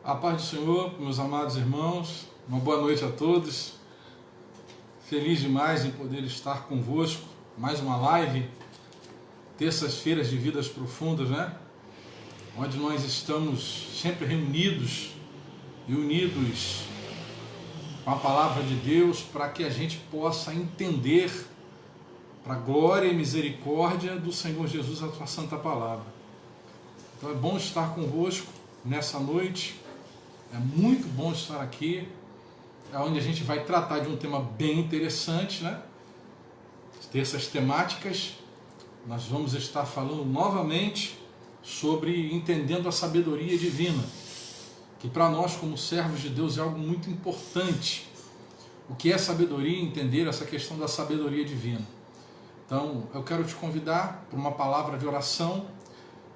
A paz do Senhor, meus amados irmãos, uma boa noite a todos. Feliz demais em poder estar convosco. Mais uma live, terças-feiras de vidas profundas, né? Onde nós estamos sempre reunidos e unidos com a palavra de Deus para que a gente possa entender, para a glória e misericórdia do Senhor Jesus, a sua santa palavra. Então é bom estar convosco nessa noite. É muito bom estar aqui, é onde a gente vai tratar de um tema bem interessante, né? Terças temáticas, nós vamos estar falando novamente sobre entendendo a sabedoria divina, que para nós como servos de Deus é algo muito importante. O que é sabedoria? Entender essa questão da sabedoria divina. Então eu quero te convidar para uma palavra de oração,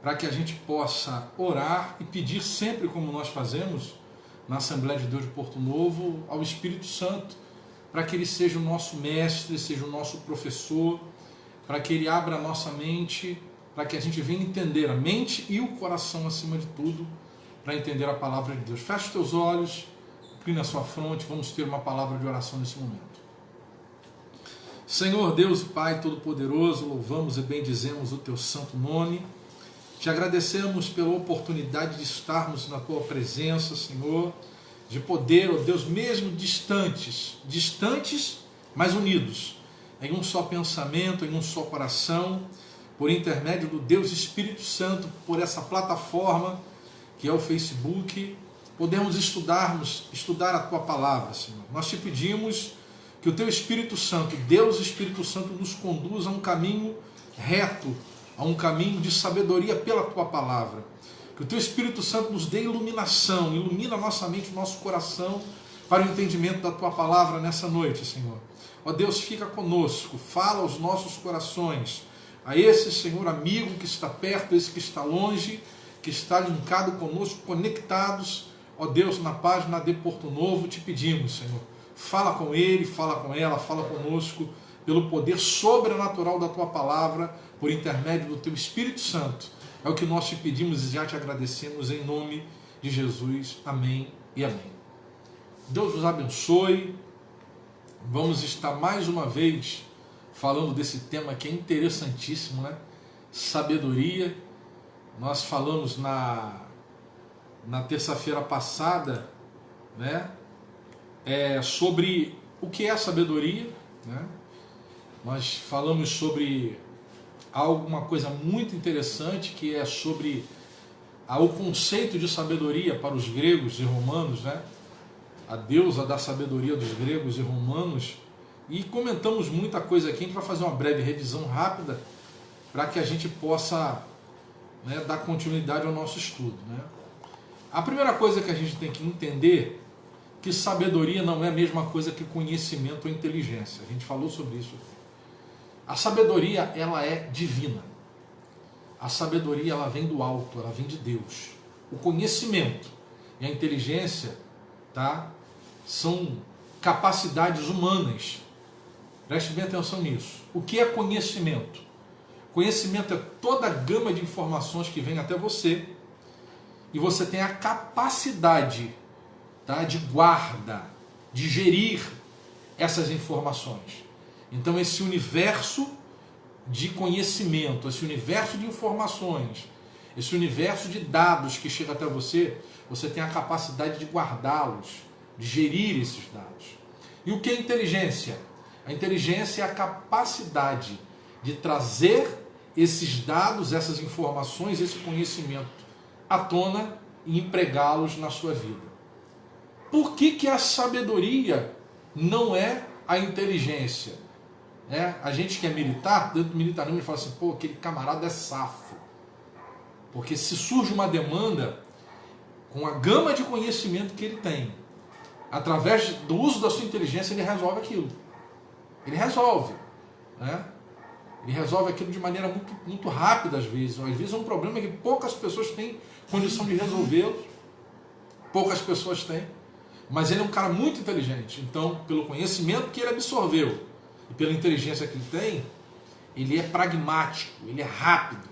para que a gente possa orar e pedir sempre, como nós fazemos na Assembleia de Deus de Porto Novo, ao Espírito Santo, para que Ele seja o nosso mestre, seja o nosso professor, para que Ele abra a nossa mente, para que a gente venha entender a mente e o coração acima de tudo, para entender a palavra de Deus. Feche os teus olhos, inclina a sua fronte, vamos ter uma palavra de oração nesse momento. Senhor Deus e Pai Todo-Poderoso, louvamos e bendizemos o Teu santo nome. Te agradecemos pela oportunidade de estarmos na Tua presença, Senhor, de poder, ó Deus, mesmo distantes, mas unidos, em um só pensamento, em um só coração, por intermédio do Deus Espírito Santo, por essa plataforma que é o Facebook, podemos estudar a Tua palavra, Senhor. Nós te pedimos que o Teu Espírito Santo, Deus Espírito Santo, nos conduza a um caminho reto, a um caminho de sabedoria pela Tua palavra. Que o Teu Espírito Santo nos dê iluminação, ilumina a nossa mente, o nosso coração, para o entendimento da Tua palavra nessa noite, Senhor. Ó Deus, fica conosco, fala aos nossos corações, a esse, Senhor, amigo que está perto, esse que está longe, que está linkado conosco, conectados, ó Deus, na página de Porto Novo, te pedimos, Senhor, fala com ele, fala com ela, fala conosco, pelo poder sobrenatural da Tua palavra, por intermédio do Teu Espírito Santo. É o que nós te pedimos e já te agradecemos em nome de Jesus. Amém e amém. Deus nos abençoe. Vamos estar mais uma vez falando desse tema que é interessantíssimo, né? Sabedoria. Nós falamos na terça-feira passada, né? Sobre o que é a sabedoria, né? Nós falamos sobre alguma coisa muito interessante, que é sobre o conceito de sabedoria para os gregos e romanos, né? A deusa da sabedoria dos gregos e romanos, e comentamos muita coisa aqui. A gente vai fazer uma breve revisão rápida para que a gente possa, né, dar continuidade ao nosso estudo, né? A primeira coisa que a gente tem que entender é que sabedoria não é a mesma coisa que conhecimento ou inteligência. A gente falou sobre isso. A sabedoria, ela é divina. A sabedoria, ela vem do alto, ela vem de Deus. O conhecimento e a inteligência, tá, são capacidades humanas. Preste bem atenção nisso. O que é conhecimento? Conhecimento é toda a gama de informações que vem até você e você tem a capacidade, tá, de guarda, de gerir essas informações. Então esse universo de conhecimento, esse universo de informações, esse universo de dados que chega até você, você tem a capacidade de guardá-los, de gerir esses dados. E o que é inteligência? A inteligência é a capacidade de trazer esses dados, essas informações, esse conhecimento à tona e empregá-los na sua vida. Por que a sabedoria não é a inteligência? A gente que é militar, dentro do militarismo, fala assim, pô, aquele camarada é safo. Porque se surge uma demanda, com a gama de conhecimento que ele tem, através do uso da sua inteligência, ele resolve aquilo. Ele resolve, né? Ele resolve aquilo de maneira muito, muito rápida às vezes. Às vezes é um problema que poucas pessoas têm condição de resolvê-lo. Poucas pessoas têm. Mas ele é um cara muito inteligente. Então, pelo conhecimento que ele absorveu e pela inteligência que ele tem, ele é pragmático, ele é rápido.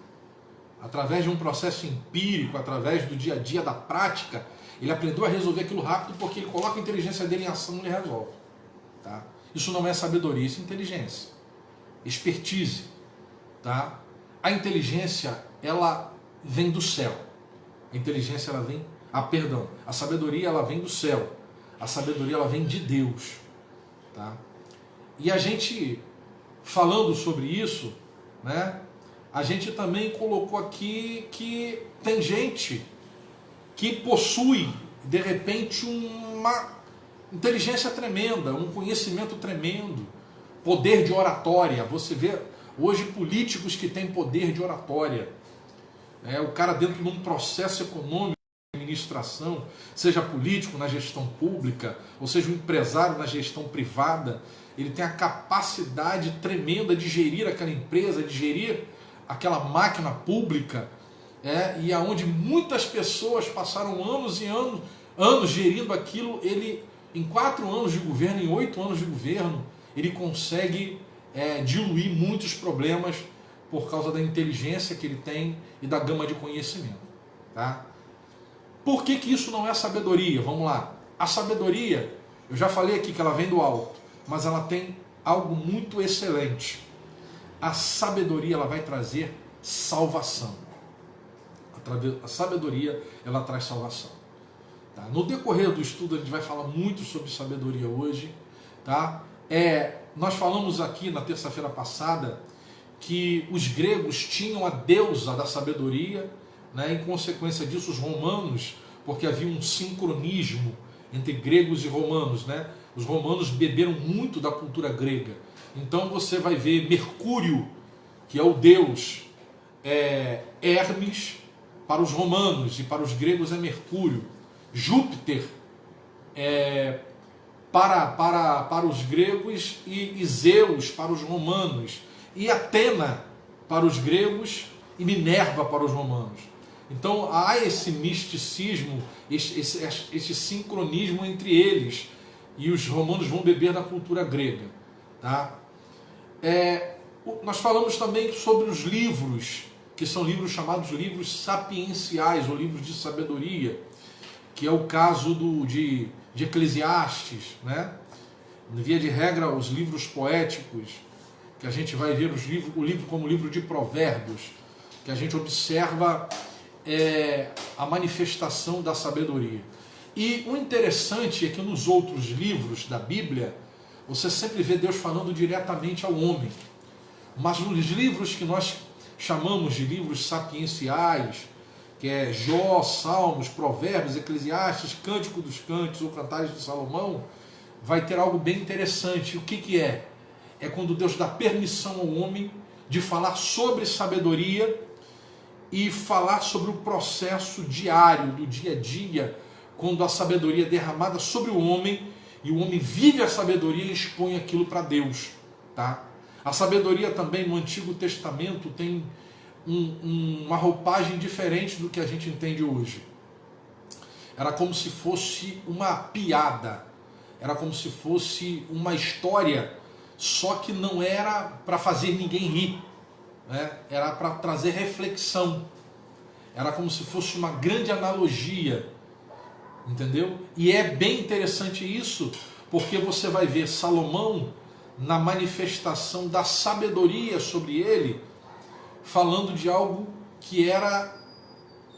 através de um processo empírico, através do dia a dia, da prática, ele aprendeu a resolver aquilo rápido porque ele coloca a inteligência dele em ação e ele resolve. Tá? Isso não é sabedoria, isso é inteligência. Expertise. Tá? A inteligência, ela vem do céu. A inteligência, ela vem... a sabedoria, ela vem do céu. A sabedoria, ela vem de Deus. Tá? E a gente, falando sobre isso, né, a gente também colocou aqui que tem gente que possui, de repente, uma inteligência tremenda, um conhecimento tremendo, poder de oratória. Você vê hoje políticos que têm poder de oratória. O cara dentro de um processo econômico, de administração, seja político na gestão pública, ou seja um empresário na gestão privada, ele tem a capacidade tremenda de gerir aquela empresa, de gerir aquela máquina pública, e aonde muitas pessoas passaram anos e anos gerindo aquilo. Ele, em 4 anos de governo, em 8 anos de governo, ele consegue diluir muitos problemas por causa da inteligência que ele tem e da gama de conhecimento. Tá? Por que isso não é sabedoria? Vamos lá. A sabedoria, eu já falei aqui que ela vem do alto, mas ela tem algo muito excelente. A sabedoria, ela vai trazer salvação. A sabedoria, ela traz salvação. Tá? No decorrer do estudo, a gente vai falar muito sobre sabedoria hoje. Tá? Nós falamos aqui na terça-feira passada que os gregos tinham a deusa da sabedoria, né? Em consequência disso, os romanos, porque havia um sincronismo entre gregos e romanos, né? Os romanos beberam muito da cultura grega. Então você vai ver Mercúrio, que é o deus Hermes, para os romanos, e para os gregos é Mercúrio. Júpiter para os gregos e Zeus para os romanos. E Atena para os gregos e Minerva para os romanos. Então há esse misticismo, esse sincronismo entre eles. E os romanos vão beber da cultura grega. Tá? Nós falamos também sobre os livros, que são livros chamados livros sapienciais, ou livros de sabedoria, que é o caso de Eclesiastes, né? Via de regra, os livros poéticos, que a gente vai ver o livro como livro de provérbios, que a gente observa a manifestação da sabedoria. E o interessante é que nos outros livros da Bíblia, você sempre vê Deus falando diretamente ao homem. Mas nos livros que nós chamamos de livros sapienciais, que é Jó, Salmos, Provérbios, Eclesiastes, Cântico dos Cânticos ou Cantares de Salomão, vai ter algo bem interessante. O que é? É quando Deus dá permissão ao homem de falar sobre sabedoria e falar sobre o processo diário, do dia a dia, quando a sabedoria é derramada sobre o homem e o homem vive a sabedoria e expõe aquilo para Deus. Tá? A sabedoria também no Antigo Testamento tem uma roupagem diferente do que a gente entende hoje. Era como se fosse uma piada, era como se fosse uma história, só que não era para fazer ninguém rir, né? Era para trazer reflexão, era como se fosse uma grande analogia, entendeu? E é bem interessante isso, porque você vai ver Salomão na manifestação da sabedoria sobre ele, falando de algo que era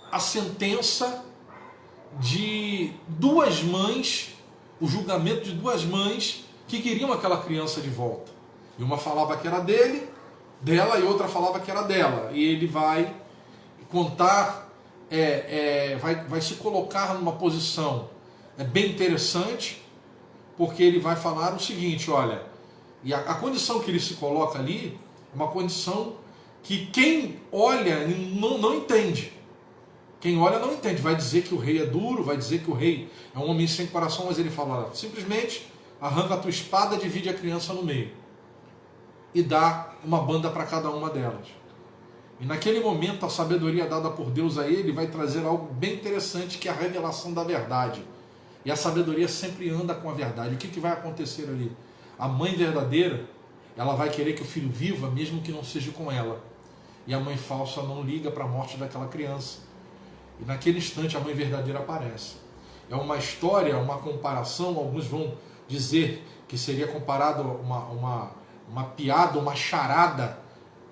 a sentença de 2 mães, o julgamento de 2 mães que queriam aquela criança de volta. E uma falava que era dela, e outra falava que era dela. E ele vai contar, vai se colocar numa posição bem interessante, porque ele vai falar o seguinte, olha, e a condição que ele se coloca ali é uma condição que quem olha não entende. Quem olha não entende, vai dizer que o rei é duro, vai dizer que o rei é um homem sem coração, mas ele fala, simplesmente arranca a tua espada, divide a criança no meio e dá uma banda para cada uma delas. E naquele momento a sabedoria dada por Deus a ele vai trazer algo bem interessante, que é a revelação da verdade. E a sabedoria sempre anda com a verdade. O que vai acontecer ali? A mãe verdadeira, ela vai querer que o filho viva, mesmo que não seja com ela. e a mãe falsa não liga para a morte daquela criança. E naquele instante a mãe verdadeira aparece. É uma história, uma comparação, alguns vão dizer que seria comparado a uma piada, uma charada,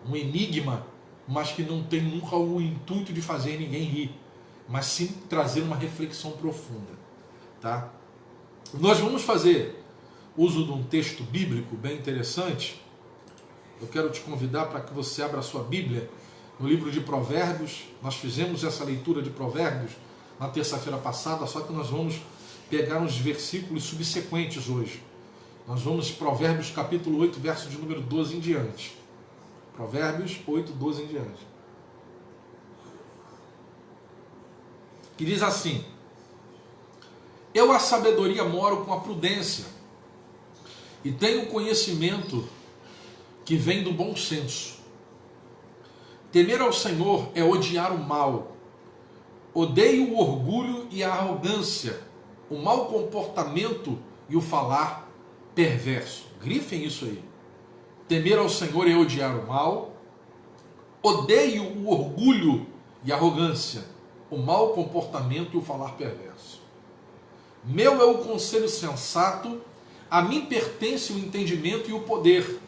um enigma, mas que não tem nunca o intuito de fazer ninguém rir, mas sim trazer uma reflexão profunda. Tá? Nós vamos fazer uso de um texto bíblico bem interessante. Eu quero te convidar para que você abra a sua Bíblia no livro de Provérbios. Nós fizemos essa leitura de Provérbios na terça-feira passada, só que nós vamos pegar uns versículos subsequentes hoje. Nós vamos Provérbios capítulo 8, verso de número 12 em diante. Provérbios 8, 12 em diante. Que diz assim: eu a sabedoria moro com a prudência, e tenho conhecimento que vem do bom senso. Temer ao Senhor é odiar o mal. Odeio o orgulho e a arrogância, o mau comportamento e o falar perverso. Grifem isso aí. Temer ao Senhor é odiar o mal. Odeio o orgulho e a arrogância, o mau comportamento e o falar perverso. Meu é o conselho sensato, a mim pertence o entendimento e o poder.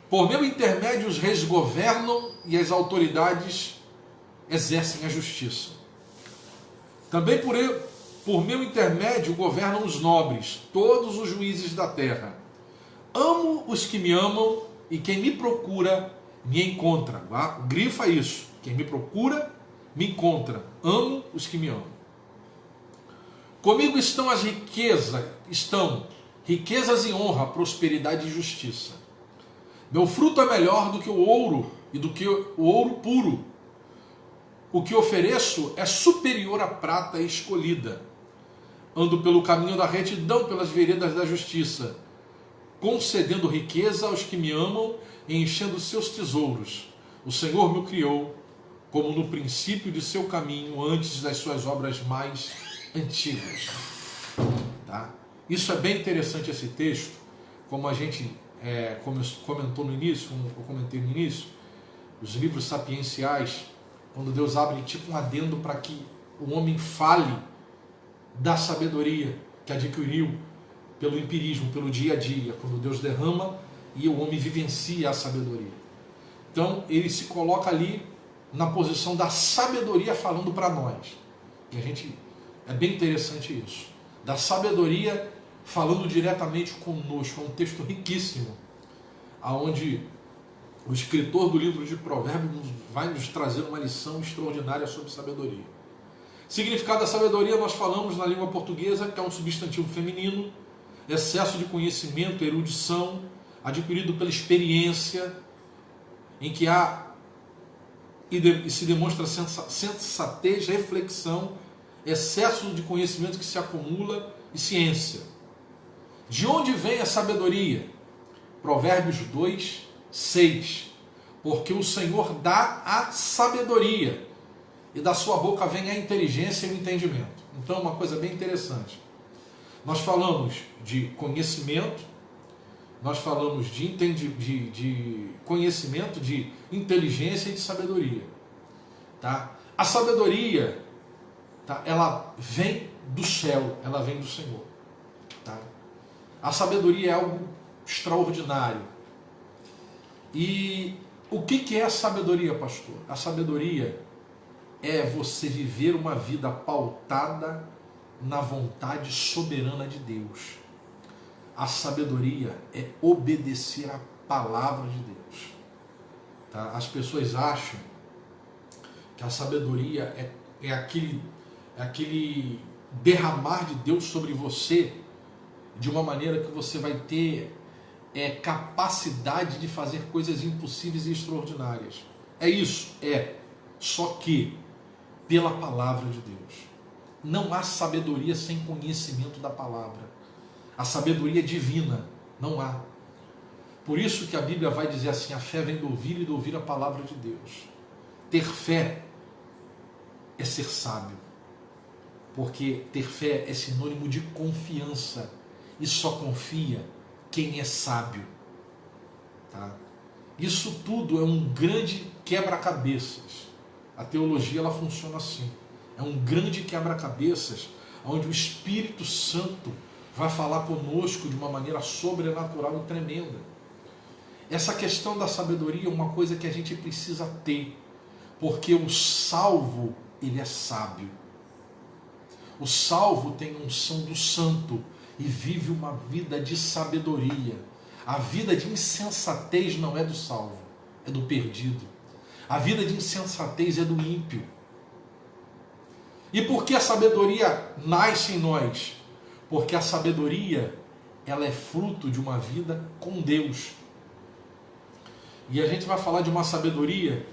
Por meu intermédio os reis governam e as autoridades exercem a justiça. Também por meu intermédio governam os nobres, todos os juízes da terra. Amo os que me amam, e quem me procura me encontra. Grifa isso. Quem me procura me encontra. Amo os que me amam. Comigo estão as riquezas, riquezas e honra, prosperidade e justiça. Meu fruto é melhor do que o ouro e do que o ouro puro. O que ofereço é superior à prata escolhida. Ando pelo caminho da retidão, pelas veredas da justiça, concedendo riqueza aos que me amam e enchendo seus tesouros. O Senhor me criou como no princípio de seu caminho, antes das suas obras mais antigas. Tá? Isso é bem interessante, esse texto, como a gente comentou no início, como eu comentei no início, os livros sapienciais, quando Deus abre tipo um adendo para que o homem fale da sabedoria que adquiriu pelo empirismo, pelo dia a dia, quando Deus derrama e o homem vivencia a sabedoria. Então ele se coloca ali na posição da sabedoria falando para nós. E é bem interessante isso. Da sabedoria falando diretamente conosco. É um texto riquíssimo, aonde o escritor do livro de Provérbios vai nos trazer uma lição extraordinária sobre sabedoria. Significado da sabedoria, nós falamos na língua portuguesa, que é um substantivo feminino, excesso de conhecimento, erudição, adquirido pela experiência, em que há e se demonstra sensatez, reflexão, excesso de conhecimento que se acumula e ciência. De onde vem a sabedoria? Provérbios 2, 6. Porque o Senhor dá a sabedoria, e da sua boca vem a inteligência e o entendimento. Então, uma coisa bem interessante. Nós falamos de conhecimento, nós falamos de conhecimento, de inteligência e de sabedoria. Tá? A sabedoria, tá, ela vem do céu, ela vem do Senhor. Tá? A sabedoria é algo extraordinário. E o que é a sabedoria, pastor? A sabedoria é você viver uma vida pautada na vontade soberana de Deus. A sabedoria é obedecer à palavra de Deus. Tá? As pessoas acham que a sabedoria é aquele derramar de Deus sobre você de uma maneira que você vai ter capacidade de fazer coisas impossíveis e extraordinárias. É isso, só que pela palavra de Deus. Não há sabedoria sem conhecimento da palavra. A sabedoria divina não há. Por isso que a Bíblia vai dizer assim: a fé vem do ouvir e do ouvir a palavra de Deus. Ter fé é ser sábio, porque ter fé é sinônimo de confiança, e só confia quem é sábio. Tá? Isso tudo é um grande quebra-cabeças. A teologia ela funciona assim. É um grande quebra-cabeças onde o Espírito Santo vai falar conosco de uma maneira sobrenatural e tremenda. Essa questão da sabedoria é uma coisa que a gente precisa ter, porque o salvo, ele é sábio. O salvo tem unção do santo e vive uma vida de sabedoria. A vida de insensatez não é do salvo, é do perdido. A vida de insensatez é do ímpio. E por que a sabedoria nasce em nós? Porque a sabedoria, ela é fruto de uma vida com Deus. E a gente vai falar de uma sabedoria,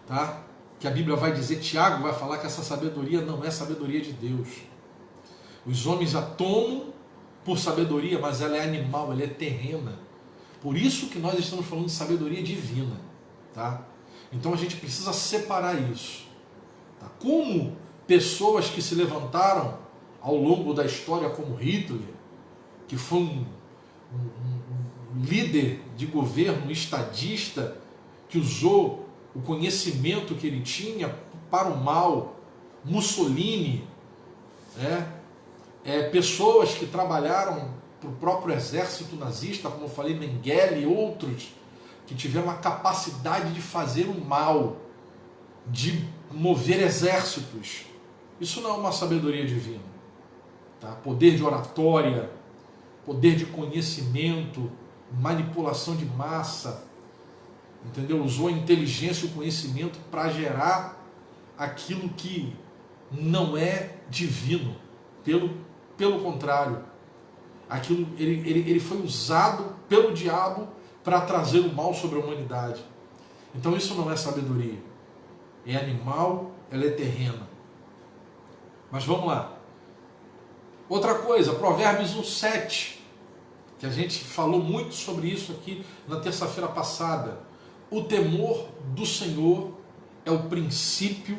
tá? Que a Bíblia vai dizer, Tiago vai falar que essa sabedoria não é sabedoria de Deus. Os homens a tomam por sabedoria, mas ela é animal, ela é terrena. Por isso que nós estamos falando de sabedoria divina, tá? Então a gente precisa separar isso. Tá? Como pessoas que se levantaram ao longo da história, como Hitler, que foi um líder de governo estadista, que usou o conhecimento que ele tinha para o mal, Mussolini, pessoas que trabalharam para o próprio exército nazista, como eu falei, Mengele e outros, que tiveram a capacidade de fazer o mal, de mover exércitos. Isso não é uma sabedoria divina. Tá? Poder de oratória, poder de conhecimento, manipulação de massa, entendeu? Usou a inteligência e o conhecimento para gerar aquilo que não é divino. Pelo contrário, ele foi usado pelo diabo para trazer o mal sobre a humanidade. Então isso não é sabedoria. É animal, ela é terrena. Mas vamos lá. Outra coisa, Provérbios 1:7, que a gente falou muito sobre isso aqui na terça-feira passada. O temor do Senhor é o princípio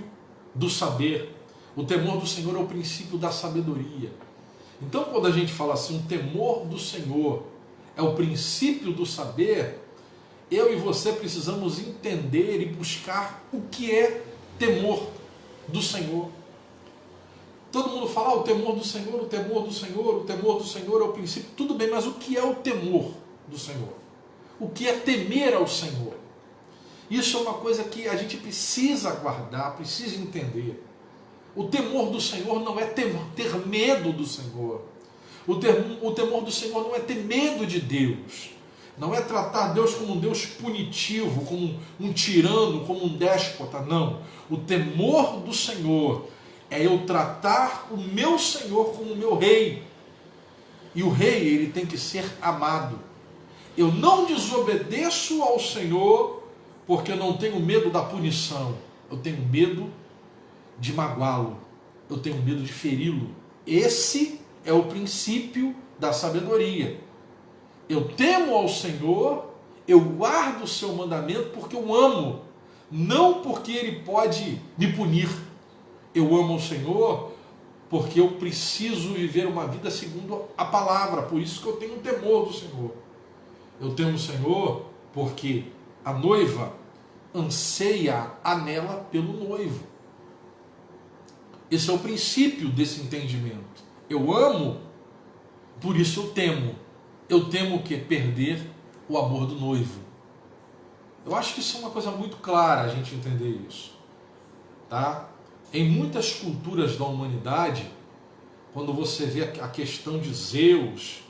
do saber. O temor do Senhor é o princípio da sabedoria. Então, quando a gente fala assim, o temor do Senhor é o princípio do saber, eu e você precisamos entender e buscar o que é temor do Senhor. Todo mundo fala, o temor do Senhor, o temor do Senhor, o temor do Senhor é o princípio. Tudo bem, mas o que é o temor do Senhor? O que é temer ao Senhor? Isso é uma coisa que a gente precisa guardar, precisa entender. O temor do Senhor não é ter medo do Senhor. O temor do Senhor não é ter medo de Deus. Não é tratar Deus como um Deus punitivo, como um tirano, como um déspota. Não. O temor do Senhor é eu tratar o meu Senhor como o meu rei. E o rei, ele tem que ser amado. Eu não desobedeço ao Senhor porque eu não tenho medo da punição. Eu tenho medo de magoá-lo. Eu tenho medo de feri-lo. Esse é o princípio da sabedoria. Eu temo ao Senhor, eu guardo o seu mandamento porque eu amo, não porque ele pode me punir. Eu amo o Senhor porque eu preciso viver uma vida segundo a palavra, por isso que eu tenho temor do Senhor. Eu temo o Senhor porque a noiva anseia anela pelo noivo. Esse é o princípio desse entendimento. Eu amo, por isso eu temo. Eu temo o quê? Perder o amor do noivo. Eu acho que isso é uma coisa muito clara a gente entender isso. Tá? Em muitas culturas da humanidade, quando você vê a questão de Zeus,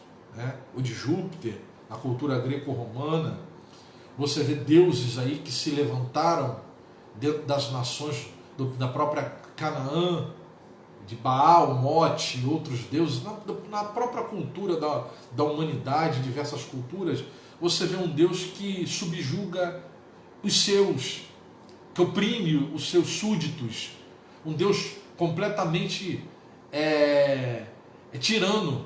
ou de Júpiter, na cultura greco-romana, você vê deuses aí que se levantaram dentro das nações da própria Canaã, de Baal, Mote e outros deuses, na própria cultura da humanidade, diversas culturas, você vê um Deus que subjuga os seus, que oprime os seus súditos, um Deus completamente tirano.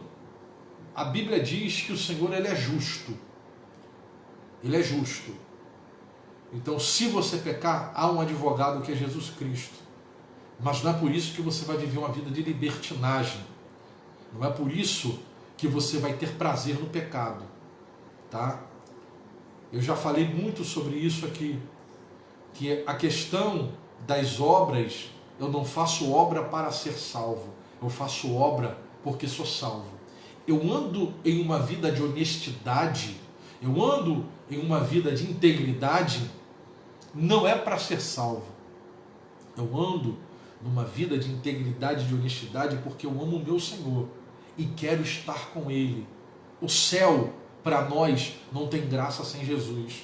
A Bíblia diz que o Senhor ele é justo. Ele é justo. Então, se você pecar, há um advogado que é Jesus Cristo. Mas não é por isso que você vai viver uma vida de libertinagem. Não é por isso que você vai ter prazer no pecado. Tá? Eu já falei muito sobre isso aqui, que a questão das obras, eu não faço obra para ser salvo, eu faço obra porque sou salvo. Eu ando em uma vida de honestidade, eu ando em uma vida de integridade, não é para ser salvo. Eu ando numa vida de integridade, de honestidade, porque eu amo o meu Senhor e quero estar com Ele. O céu, para nós, não tem graça sem Jesus.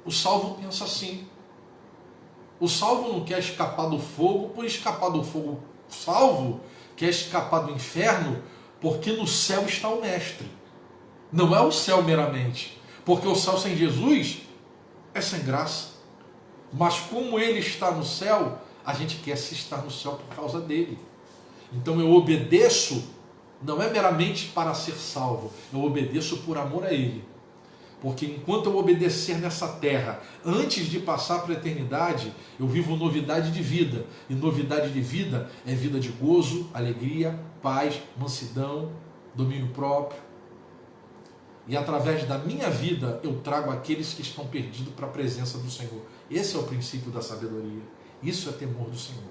O salvo pensa assim. O salvo não quer escapar do fogo por escapar do fogo. O salvo quer escapar do inferno porque no céu está o Mestre. Não é o céu meramente. Porque o céu sem Jesus é sem graça. Mas como Ele está no céu, a gente quer se estar no céu por causa dele. Então eu obedeço, não é meramente para ser salvo, eu obedeço por amor a Ele. Porque enquanto eu obedecer nessa terra, antes de passar para a eternidade, eu vivo novidade de vida. E novidade de vida é vida de gozo, alegria, paz, mansidão, domínio próprio. E através da minha vida eu trago aqueles que estão perdidos para a presença do Senhor. Esse é o princípio da sabedoria. Isso é temor do Senhor.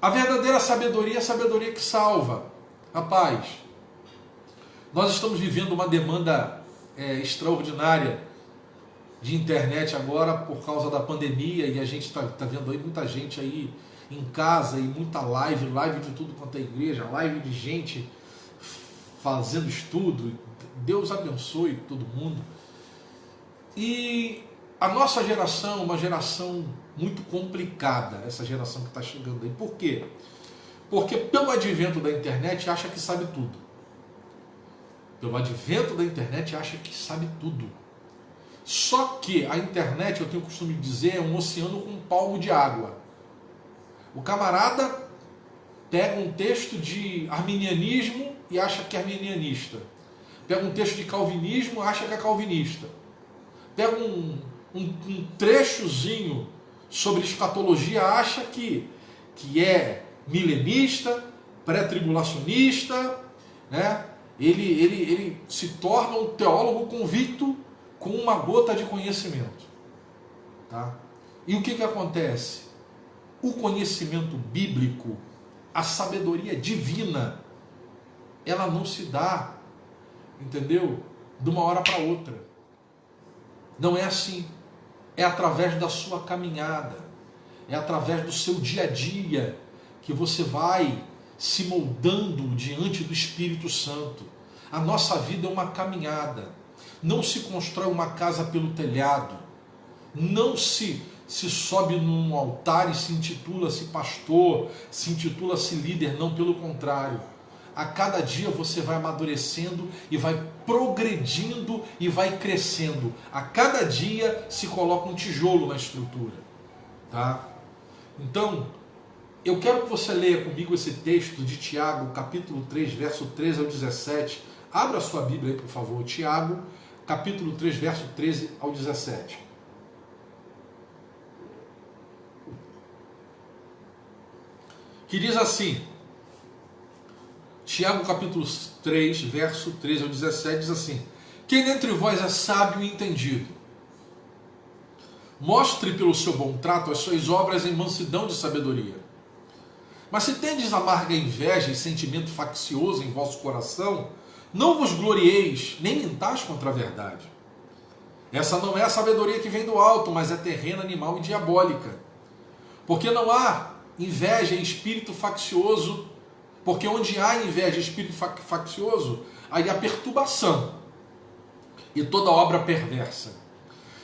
A verdadeira sabedoria é a sabedoria que salva. Rapaz, nós estamos vivendo uma demanda extraordinária de internet agora por causa da pandemia, e a gente está vendo aí muita gente aí em casa e muita live de tudo quanto é igreja, live de gente fazendo estudo. Deus abençoe todo mundo. E a nossa geração é uma geração muito complicada, essa geração que está chegando aí. Por quê? Porque pelo advento da internet acha que sabe tudo. Pelo advento da internet acha que sabe tudo. Só que a internet, eu tenho o costume de dizer, é um oceano com um palmo de água. O camarada pega um texto de arminianismo e acha que é arminianista. Pega um texto de calvinismo e acha que é calvinista. Pega um trechozinho sobre escatologia, acha que é milenista, pré-tribulacionista, né? Ele se torna um teólogo convicto com uma gota de conhecimento. Tá? E o que acontece? O conhecimento bíblico, a sabedoria divina, ela não se dá, entendeu? De uma hora para outra. Não é assim. É através da sua caminhada, é através do seu dia a dia que você vai se moldando diante do Espírito Santo. A nossa vida é uma caminhada. Não se constrói uma casa pelo telhado. Não se sobe num altar e se intitula-se pastor, se intitula-se líder. Não, pelo contrário. A cada dia você vai amadurecendo e vai progredindo e vai crescendo. A cada dia se coloca um tijolo na estrutura. Tá? Então, eu quero que você leia comigo esse texto de Tiago, capítulo 3, verso 13 ao 17. Abra a sua Bíblia aí, por favor. Tiago, capítulo 3, verso 13 ao 17. Que diz assim, Tiago, capítulo 3, verso 13 ao 17, diz assim: quem dentre vós é sábio e entendido, mostre pelo seu bom trato as suas obras em mansidão de sabedoria. Mas se tendes amarga inveja e sentimento faccioso em vosso coração, não vos glorieis, nem mintais contra a verdade. Essa não é a sabedoria que vem do alto, mas é terrena, animal e diabólica. Porque não há inveja e espírito faccioso, porque onde há inveja e espírito faccioso, aí há perturbação e toda obra perversa.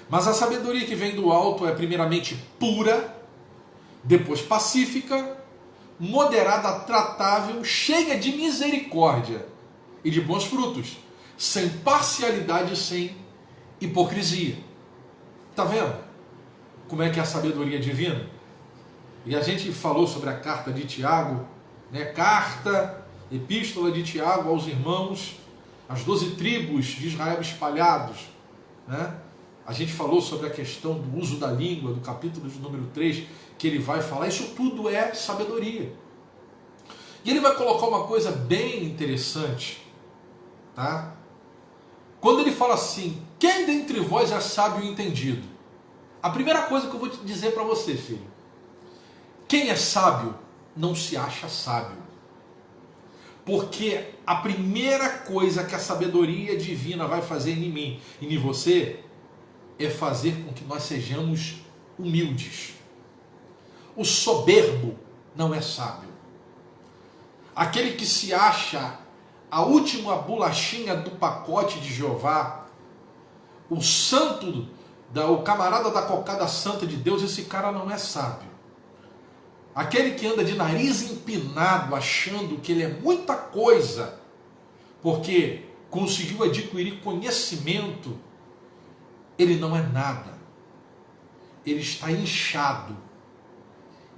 Mas a sabedoria que vem do alto é primeiramente pura, depois pacífica, moderada, tratável, cheia de misericórdia e de bons frutos, sem parcialidade e sem hipocrisia. Está vendo como é que é a sabedoria divina? E a gente falou sobre a carta de Tiago, né? Carta, epístola de Tiago aos irmãos, as 12 tribos de Israel espalhados, né? A gente falou sobre a questão do uso da língua, do capítulo de número 3, que ele vai falar, isso tudo é sabedoria. E ele vai colocar uma coisa bem interessante, tá? quando ele fala assim, quem dentre vós é sábio e entendido? A primeira coisa que eu vou te dizer para você, filho, quem é sábio não se acha sábio. Porque a primeira coisa que a sabedoria divina vai fazer em mim e em você é fazer com que nós sejamos humildes. O soberbo não é sábio. Aquele que se acha a última bolachinha do pacote de Jeová, o santo, o camarada da cocada santa de Deus, esse cara não é sábio. Aquele que anda de nariz empinado, achando que ele é muita coisa, porque conseguiu adquirir conhecimento, ele não é nada. Ele está inchado.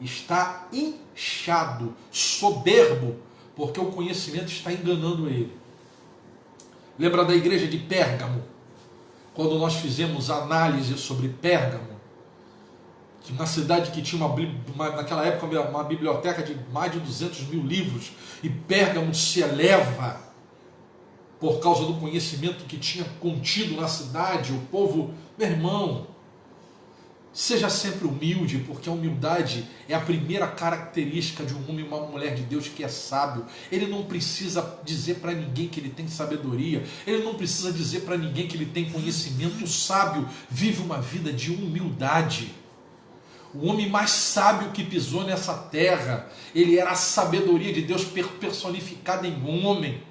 Está inchado, soberbo, porque o conhecimento está enganando ele. Lembra da igreja de Pérgamo? Quando nós fizemos análise sobre Pérgamo, que uma cidade que tinha naquela época uma biblioteca de mais de 200 mil livros, e Pérgamo se eleva por causa do conhecimento que tinha contido na cidade, o povo, meu irmão, seja sempre humilde, porque a humildade é a primeira característica de um homem e uma mulher de Deus que é sábio. Ele não precisa dizer para ninguém que ele tem sabedoria, ele não precisa dizer para ninguém que ele tem conhecimento. O sábio vive uma vida de humildade. O homem mais sábio que pisou nessa terra, ele era a sabedoria de Deus personificada em homem.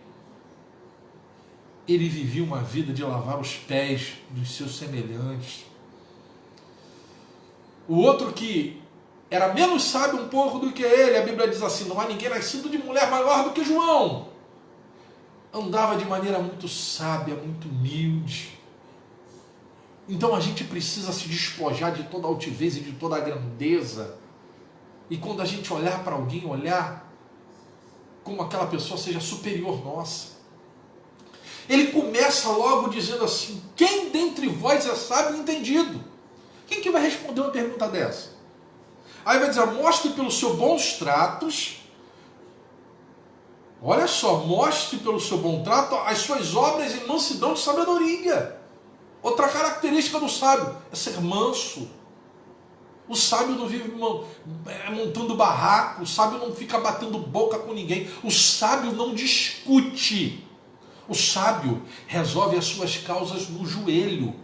Ele vivia uma vida de lavar os pés dos seus semelhantes. O outro que era menos sábio um pouco do que ele, a Bíblia diz assim, não há ninguém nascido de mulher maior do que João. Andava de maneira muito sábia, muito humilde. Então a gente precisa se despojar de toda a altivez e de toda a grandeza. E quando a gente olhar para alguém, olhar como aquela pessoa seja superior nossa. Ele começa logo dizendo assim, quem dentre vós é sábio e entendido? Quem que vai responder uma pergunta dessa? Aí vai dizer, mostre pelos seus bons tratos, olha só, mostre pelo seu bom trato as suas obras em mansidão de sabedoria. Outra característica do sábio é ser manso. O sábio não vive montando barraco, o sábio não fica batendo boca com ninguém, o sábio não discute. O sábio resolve as suas causas no joelho.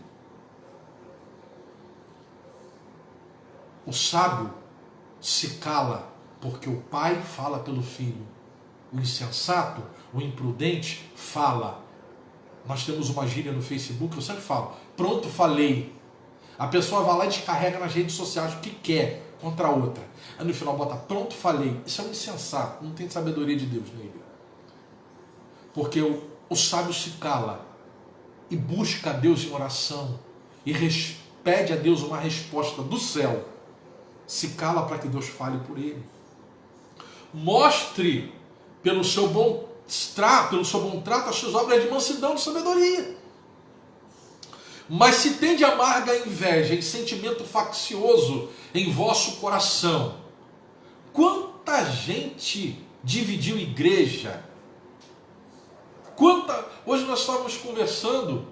O sábio se cala porque o pai fala pelo filho. O insensato, o imprudente fala. Nós temos uma gíria no Facebook, eu sempre falo, pronto, falei. A pessoa vai lá e descarrega nas redes sociais o que quer contra a outra. Aí no final bota, pronto, falei. Isso é um insensato, não tem sabedoria de Deus nele. Porque o sábio se cala e busca a Deus em oração e pede a Deus uma resposta do céu. Se cala para que Deus fale por ele. Mostre pelo seu bom trato as suas obras de mansidão, de sabedoria. Mas se tem de amarga inveja e sentimento faccioso em vosso coração, quanta gente dividiu igreja? Hoje nós estávamos conversando,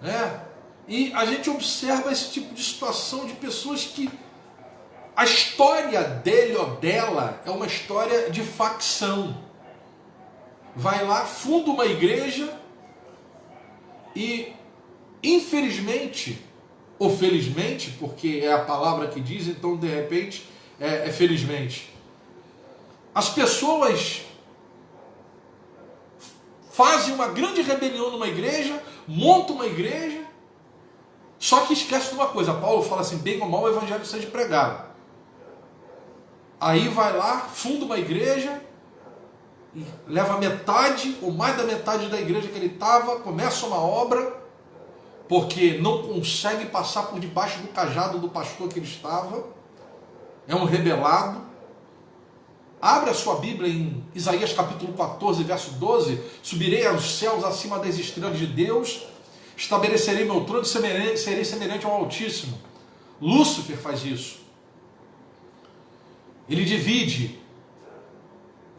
né? E a gente observa esse tipo de situação de pessoas que a história dele ou dela é uma história de facção. Vai lá, funda uma igreja e, infelizmente, ou felizmente, porque é a palavra que diz, então de repente é felizmente, as pessoas fazem uma grande rebelião numa igreja, montam uma igreja, só que esquece de uma coisa. Paulo fala assim, bem ou mal o evangelho seja pregado. Aí vai lá, funda uma igreja, e leva metade ou mais da metade da igreja que ele estava, começa uma obra, porque não consegue passar por debaixo do cajado do pastor que ele estava, é um rebelado. Abre a sua Bíblia em Isaías capítulo 14, verso 12, subirei aos céus acima das estrelas de Deus, estabelecerei meu trono e serei semelhante ao Altíssimo. Lúcifer faz isso. Ele divide,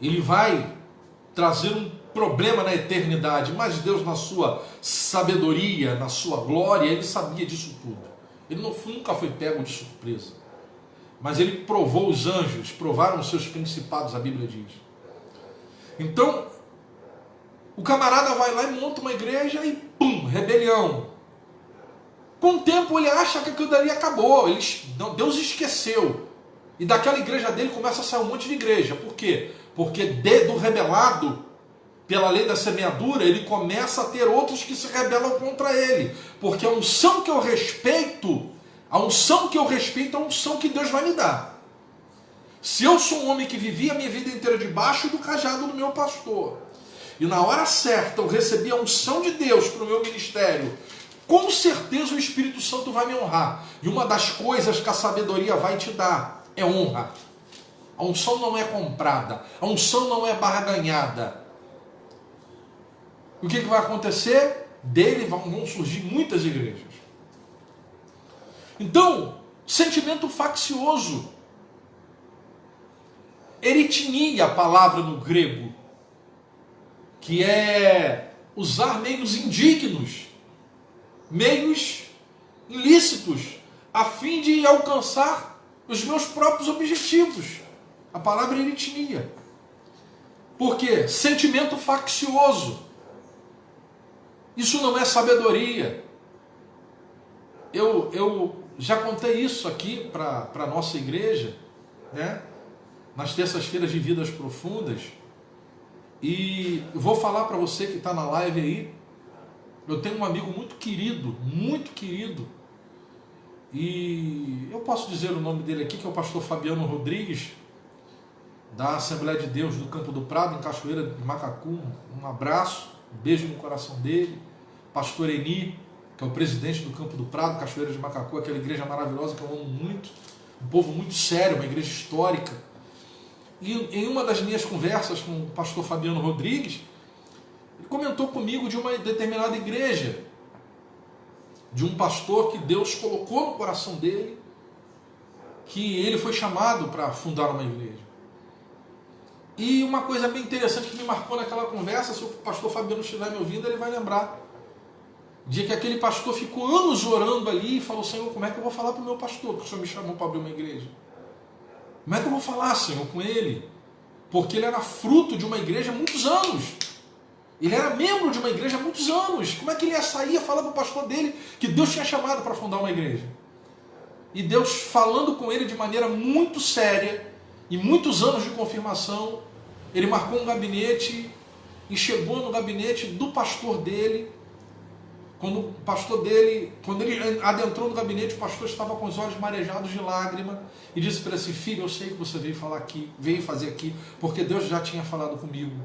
ele vai trazer um problema na eternidade, mas Deus, na sua sabedoria, na sua glória, ele sabia disso tudo. Ele nunca foi pego de surpresa. Mas ele provou os anjos, provaram os seus principados, a Bíblia diz. Então, o camarada vai lá e monta uma igreja e pum, rebelião. Com o tempo ele acha que aquilo dali acabou, Deus esqueceu. E daquela igreja dele começa a sair um monte de igreja. Por quê? Porque do rebelado, pela lei da semeadura, ele começa a ter outros que se rebelam contra ele. Porque a unção que eu respeito, é a unção que Deus vai me dar. Se eu sou um homem que vivia a minha vida inteira debaixo do cajado do meu pastor, e na hora certa eu recebi a unção de Deus para o meu ministério, com certeza o Espírito Santo vai me honrar. E uma das coisas que a sabedoria vai te dar é honra. A unção não é comprada, a unção não é barganhada. O que vai acontecer? Dele vão surgir muitas igrejas. Então, sentimento faccioso. Eritnia, a palavra no grego, que é usar meios indignos, meios ilícitos, a fim de alcançar os meus próprios objetivos. A palavra é eritnia. Por quê? Sentimento faccioso. Isso não é sabedoria. Eu já contei isso aqui para a nossa igreja, né? Nas terças-feiras de Vidas Profundas. E vou falar para você que está na live aí. Eu tenho um amigo muito querido, e eu posso dizer o nome dele aqui, que é o pastor Fabiano Rodrigues, da Assembleia de Deus do Campo do Prado, em Cachoeira de Macacu. Um abraço, um beijo no coração dele. Pastor Eni, que é o presidente do Campo do Prado, Cachoeira de Macacu, aquela igreja maravilhosa que eu amo muito, um povo muito sério, uma igreja histórica. E em uma das minhas conversas com o pastor Fabiano Rodrigues, ele comentou comigo de uma determinada igreja, de um pastor que Deus colocou no coração dele, que ele foi chamado para fundar uma igreja. E uma coisa bem interessante que me marcou naquela conversa, se o pastor Fabiano estiver me ouvindo, ele vai lembrar, de que aquele pastor ficou anos orando ali e falou: Senhor, como é que eu vou falar para o meu pastor, que o Senhor me chamou para abrir uma igreja? Como é que eu vou falar, Senhor, com ele? Porque ele era fruto de uma igreja há muitos anos. Ele era membro de uma igreja há muitos anos. Como é que ele ia sair e falar para o pastor dele que Deus tinha chamado para fundar uma igreja? E Deus, falando com ele de maneira muito séria, e muitos anos de confirmação, ele marcou um gabinete e chegou no gabinete do pastor dele. Quando ele adentrou no gabinete, o pastor estava com os olhos marejados de lágrima e disse para ele assim: filho, eu sei que você veio fazer aqui, porque Deus já tinha falado comigo.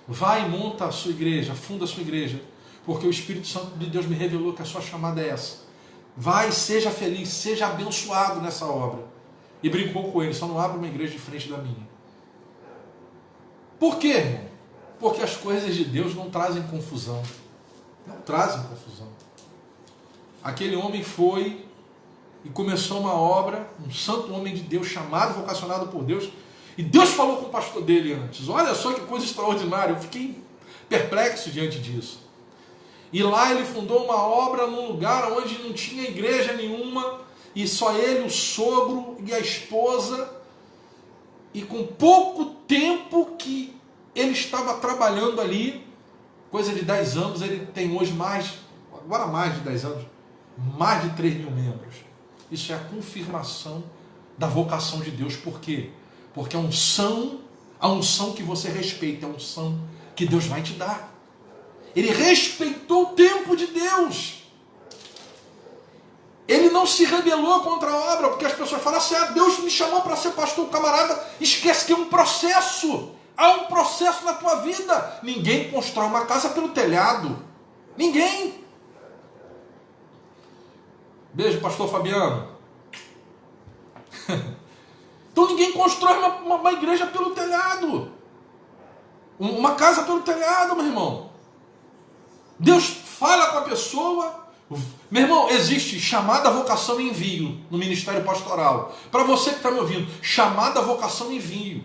Vai e monta a sua igreja, funda a sua igreja, porque o Espírito Santo de Deus me revelou que a sua chamada é essa. Vai, seja feliz, seja abençoado nessa obra. E brincou com ele: só não abre uma igreja de frente da minha. Por quê, irmão? Porque as coisas de Deus não trazem confusão. Não trazem confusão. Aquele homem foi e começou uma obra, um santo homem de Deus, chamado, vocacionado por Deus, e Deus falou com o pastor dele antes. Olha só que coisa extraordinária, eu fiquei perplexo diante disso. E lá ele fundou uma obra num lugar onde não tinha igreja nenhuma, e só ele, o sogro e a esposa, e com pouco tempo que ele estava trabalhando ali, coisa de 10 anos, ele tem hoje agora mais de 10 anos, mais de 3 mil membros. Isso é a confirmação da vocação de Deus. Por quê? Porque a unção que você respeita, é a unção que Deus vai te dar. Ele respeitou o tempo de Deus. Ele não se rebelou contra a obra, porque as pessoas falam assim: Deus me chamou para ser pastor. O camarada esquece que é um processo. Há um processo na tua vida. Ninguém constrói uma casa pelo telhado. Ninguém. Beijo, pastor Fabiano. Então ninguém constrói uma igreja pelo telhado. Uma casa pelo telhado, meu irmão. Deus fala com a pessoa. Meu irmão, existe chamada, vocação e envio no ministério pastoral. Para você que está me ouvindo, chamada, vocação e envio.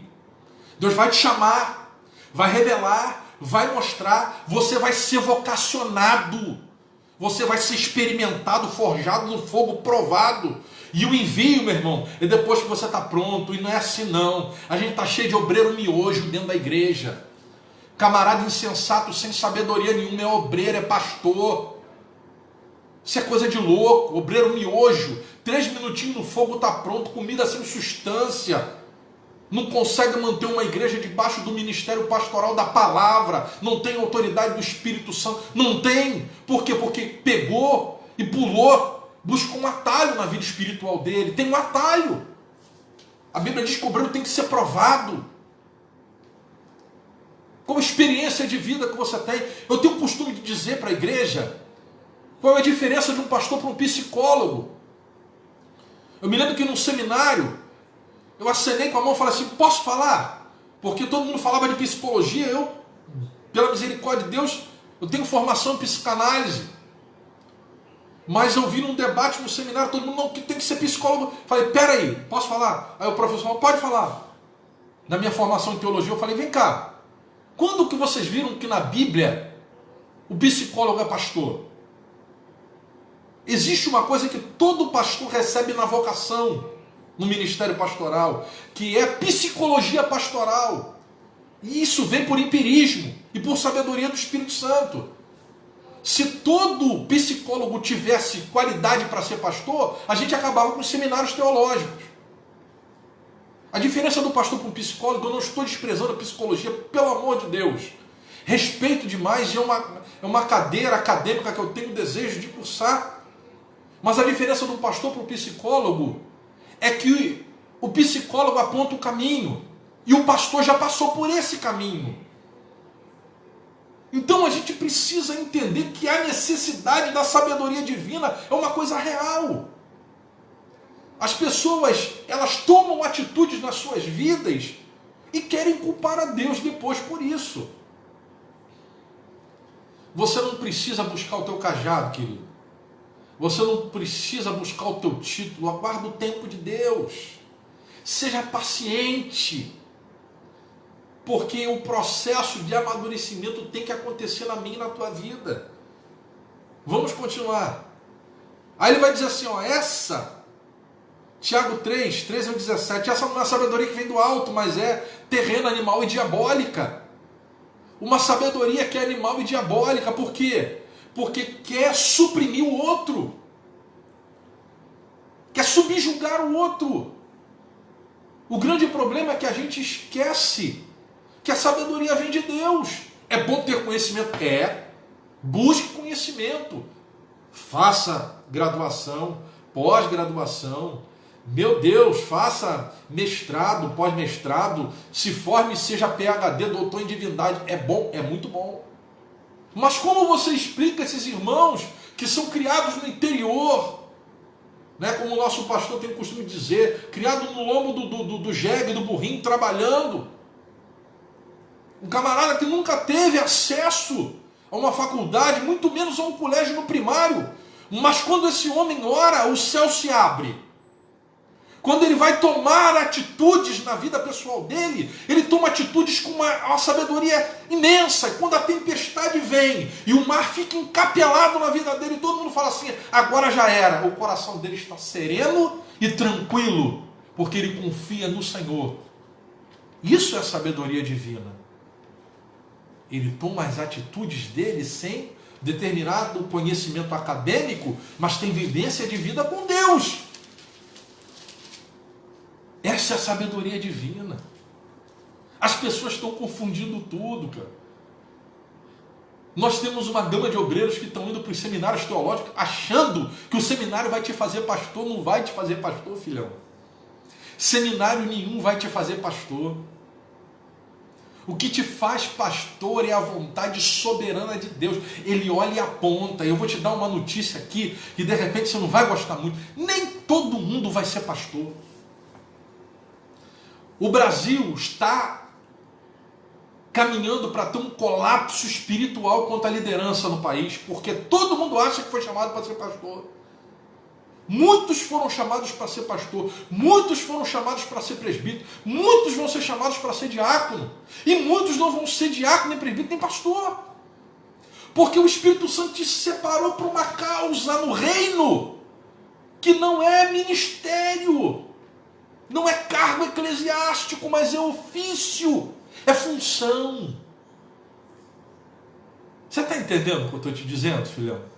Deus vai te chamar, vai revelar, vai mostrar, você vai ser vocacionado, você vai ser experimentado, forjado no fogo, provado. E o envio, meu irmão, é depois que você está pronto, e não é assim não. A gente está cheio de obreiro miojo dentro da igreja. Camarada insensato, sem sabedoria nenhuma, é obreiro, é pastor. Isso é coisa de louco, obreiro miojo. 3 minutinhos no fogo está pronto, comida sem substância. Não consegue manter uma igreja debaixo do ministério pastoral da palavra. Não tem autoridade do Espírito Santo. Não tem. Por quê? Porque pegou e pulou. Busca um atalho na vida espiritual dele. Tem um atalho. A Bíblia diz que o obreiro tem que ser provado. Qual a experiência de vida que você tem? Eu tenho o costume de dizer para a igreja qual é a diferença de um pastor para um psicólogo. Eu me lembro que num seminário eu acenei com a mão e falei assim, posso falar? Porque todo mundo falava de psicologia, eu, pela misericórdia de Deus, eu tenho formação em psicanálise. Mas eu vi num debate no seminário, todo mundo, não, que tem que ser psicólogo. Falei, peraí, posso falar? Aí o professor falou, pode falar. Na minha formação em teologia, eu falei, vem cá, quando que vocês viram que na Bíblia o psicólogo é pastor? Existe uma coisa que todo pastor recebe na vocação, no ministério pastoral, que é psicologia pastoral. E isso vem por empirismo e por sabedoria do Espírito Santo. Se todo psicólogo tivesse qualidade para ser pastor, a gente acabava com os seminários teológicos. A diferença do pastor para um psicólogo, eu não estou desprezando a psicologia, pelo amor de Deus. Respeito demais, é uma cadeira acadêmica que eu tenho desejo de cursar. Mas a diferença do pastor para o psicólogo é que o psicólogo aponta o caminho e o pastor já passou por esse caminho. Então a gente precisa entender que a necessidade da sabedoria divina é uma coisa real. As pessoas, elas tomam atitudes nas suas vidas e querem culpar a Deus depois por isso. Você não precisa buscar o teu cajado, querido. Você não precisa buscar o teu título. Aguarda o tempo de Deus. Seja paciente. Porque o processo de amadurecimento tem que acontecer na minha e na tua vida. Vamos continuar. Aí ele vai dizer assim, ó, Tiago 3, 13 ao 17, essa não é a sabedoria que vem do alto, mas é terrena, animal e diabólica. Uma sabedoria que é animal e diabólica. Por quê? Porque quer suprimir o outro. Quer subjugar o outro. O grande problema é que a gente esquece que a sabedoria vem de Deus. É bom ter conhecimento? É. Busque conhecimento. Faça graduação, pós-graduação. Meu Deus, faça mestrado, pós-mestrado. Se forme e seja PhD, doutor em divindade. É bom, é muito bom. Mas como você explica esses irmãos que são criados no interior, né, como o nosso pastor tem o costume de dizer, criado no lombo do jegue, do burrinho, trabalhando. Um camarada que nunca teve acesso a uma faculdade, muito menos a um colégio no primário. Mas quando esse homem ora, o céu se abre. Quando ele vai tomar atitudes na vida pessoal dele, ele toma atitudes com uma sabedoria imensa. E quando a tempestade vem e o mar fica encapelado na vida dele, todo mundo fala assim, agora já era. O coração dele está sereno e tranquilo, porque ele confia no Senhor. Isso é sabedoria divina. Ele toma as atitudes dele sem determinado conhecimento acadêmico, mas tem vivência de vida com Deus. Essa é a sabedoria divina. As pessoas estão confundindo tudo, cara. Nós temos uma gama de obreiros que estão indo para os seminários teológicos achando que o seminário vai te fazer pastor. Não vai te fazer pastor, filhão. Seminário nenhum vai te fazer pastor. O que te faz pastor é a vontade soberana de Deus. Ele olha e aponta. Eu vou te dar uma notícia aqui que de repente você não vai gostar muito. Nem todo mundo vai ser pastor. O Brasil está caminhando para ter um colapso espiritual quanto à liderança no país, porque todo mundo acha que foi chamado para ser pastor. Muitos foram chamados para ser pastor, muitos foram chamados para ser presbítero, muitos vão ser chamados para ser diácono, e muitos não vão ser diácono, nem presbítero, nem pastor. Porque o Espírito Santo te separou para uma causa no reino, que não é ministério, não é cargo eclesiástico, mas é ofício, é função. Você está entendendo o que eu estou te dizendo, filhão?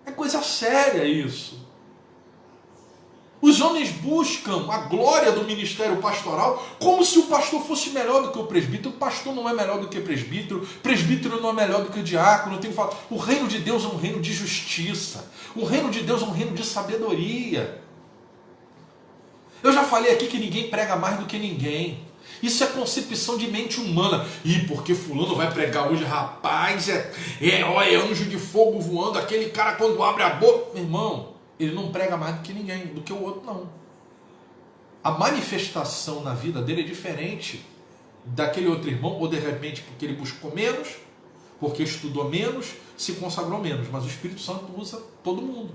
É coisa séria isso. Os homens buscam a glória do ministério pastoral como se o pastor fosse melhor do que o presbítero. O pastor não é melhor do que o presbítero não é melhor do que o diácono. Eu tenho que falar, o reino de Deus é um reino de justiça. O reino de Deus é um reino de sabedoria. Eu já falei aqui que ninguém prega mais do que ninguém. Isso é concepção de mente humana. E porque fulano vai pregar hoje, rapaz, é anjo de fogo voando, aquele cara quando abre a boca. Meu irmão, ele não prega mais do que ninguém, do que o outro não. A manifestação na vida dele é diferente daquele outro irmão, ou de repente porque ele buscou menos, porque estudou menos, se consagrou menos. Mas o Espírito Santo usa todo mundo.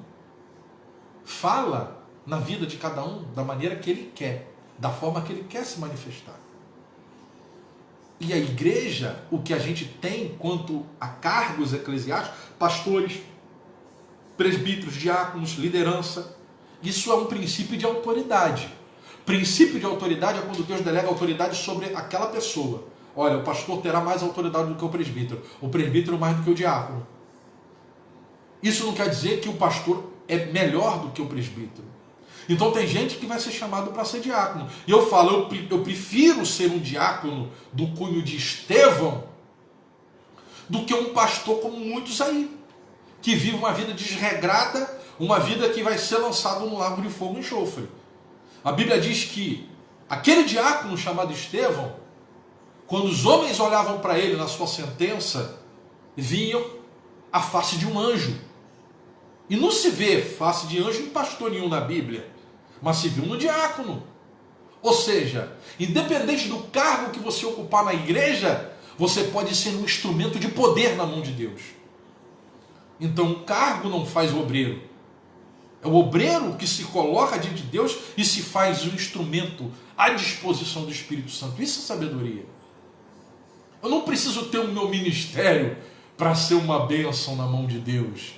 Fala na vida de cada um da maneira que ele quer, da forma que ele quer se manifestar. E a igreja, o que a gente tem quanto a cargos eclesiásticos, pastores, presbíteros, diáconos, liderança, isso é um princípio de autoridade. Princípio de autoridade é quando Deus delega autoridade sobre aquela pessoa. Olha, o pastor terá mais autoridade do que o presbítero mais do que o diácono. Isso não quer dizer que o pastor é melhor do que o presbítero. Então tem gente que vai ser chamado para ser diácono. E eu falo, eu prefiro ser um diácono do cunho de Estevão do que um pastor como muitos aí, que vive uma vida desregrada, uma vida que vai ser lançado no lago de fogo e enxofre. A Bíblia diz que aquele diácono chamado Estevão, quando os homens olhavam para ele na sua sentença, viam a face de um anjo. E não se vê face de anjo em pastor nenhum na Bíblia, mas se viu no diácono. Ou seja, independente do cargo que você ocupar na igreja, você pode ser um instrumento de poder na mão de Deus. Então o cargo não faz o obreiro. É o obreiro que se coloca diante de Deus e se faz um instrumento à disposição do Espírito Santo. Isso é sabedoria. Eu não preciso ter o meu ministério para ser uma bênção na mão de Deus.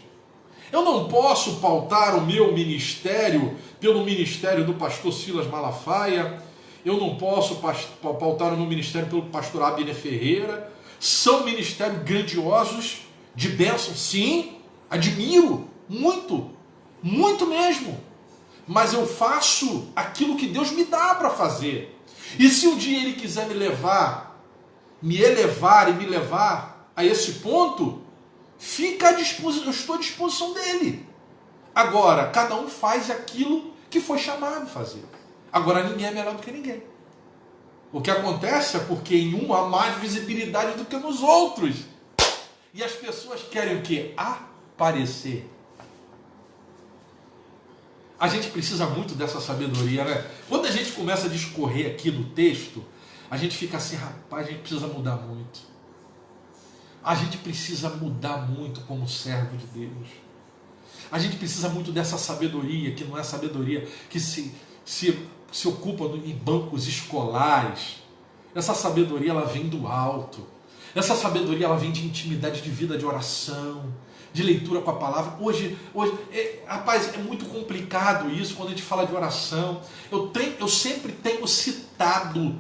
Eu não posso pautar o meu ministério pelo ministério do pastor Silas Malafaia. Eu não posso pautar o meu ministério pelo pastor Abner Ferreira. São ministérios grandiosos, de bênção, sim, admiro, muito, muito mesmo. Mas eu faço aquilo que Deus me dá para fazer. E se um dia Ele quiser me elevar e me levar a esse ponto, fica à disposição, eu estou à disposição dele. Agora, cada um faz aquilo que foi chamado a fazer. Agora, ninguém é melhor do que ninguém. O que acontece é porque em um há mais visibilidade do que nos outros. E as pessoas querem o quê? Aparecer. A gente precisa muito dessa sabedoria, né? Quando a gente começa a discorrer aqui no texto, a gente fica assim, rapaz, a gente precisa mudar muito. A gente precisa mudar muito como servo de Deus. A gente precisa muito dessa sabedoria, que não é sabedoria que se ocupa em bancos escolares. Essa sabedoria, ela vem do alto. Essa sabedoria, ela vem de intimidade de vida, de oração, de leitura com a palavra. Hoje rapaz, é muito complicado isso quando a gente fala de oração. Eu sempre tenho citado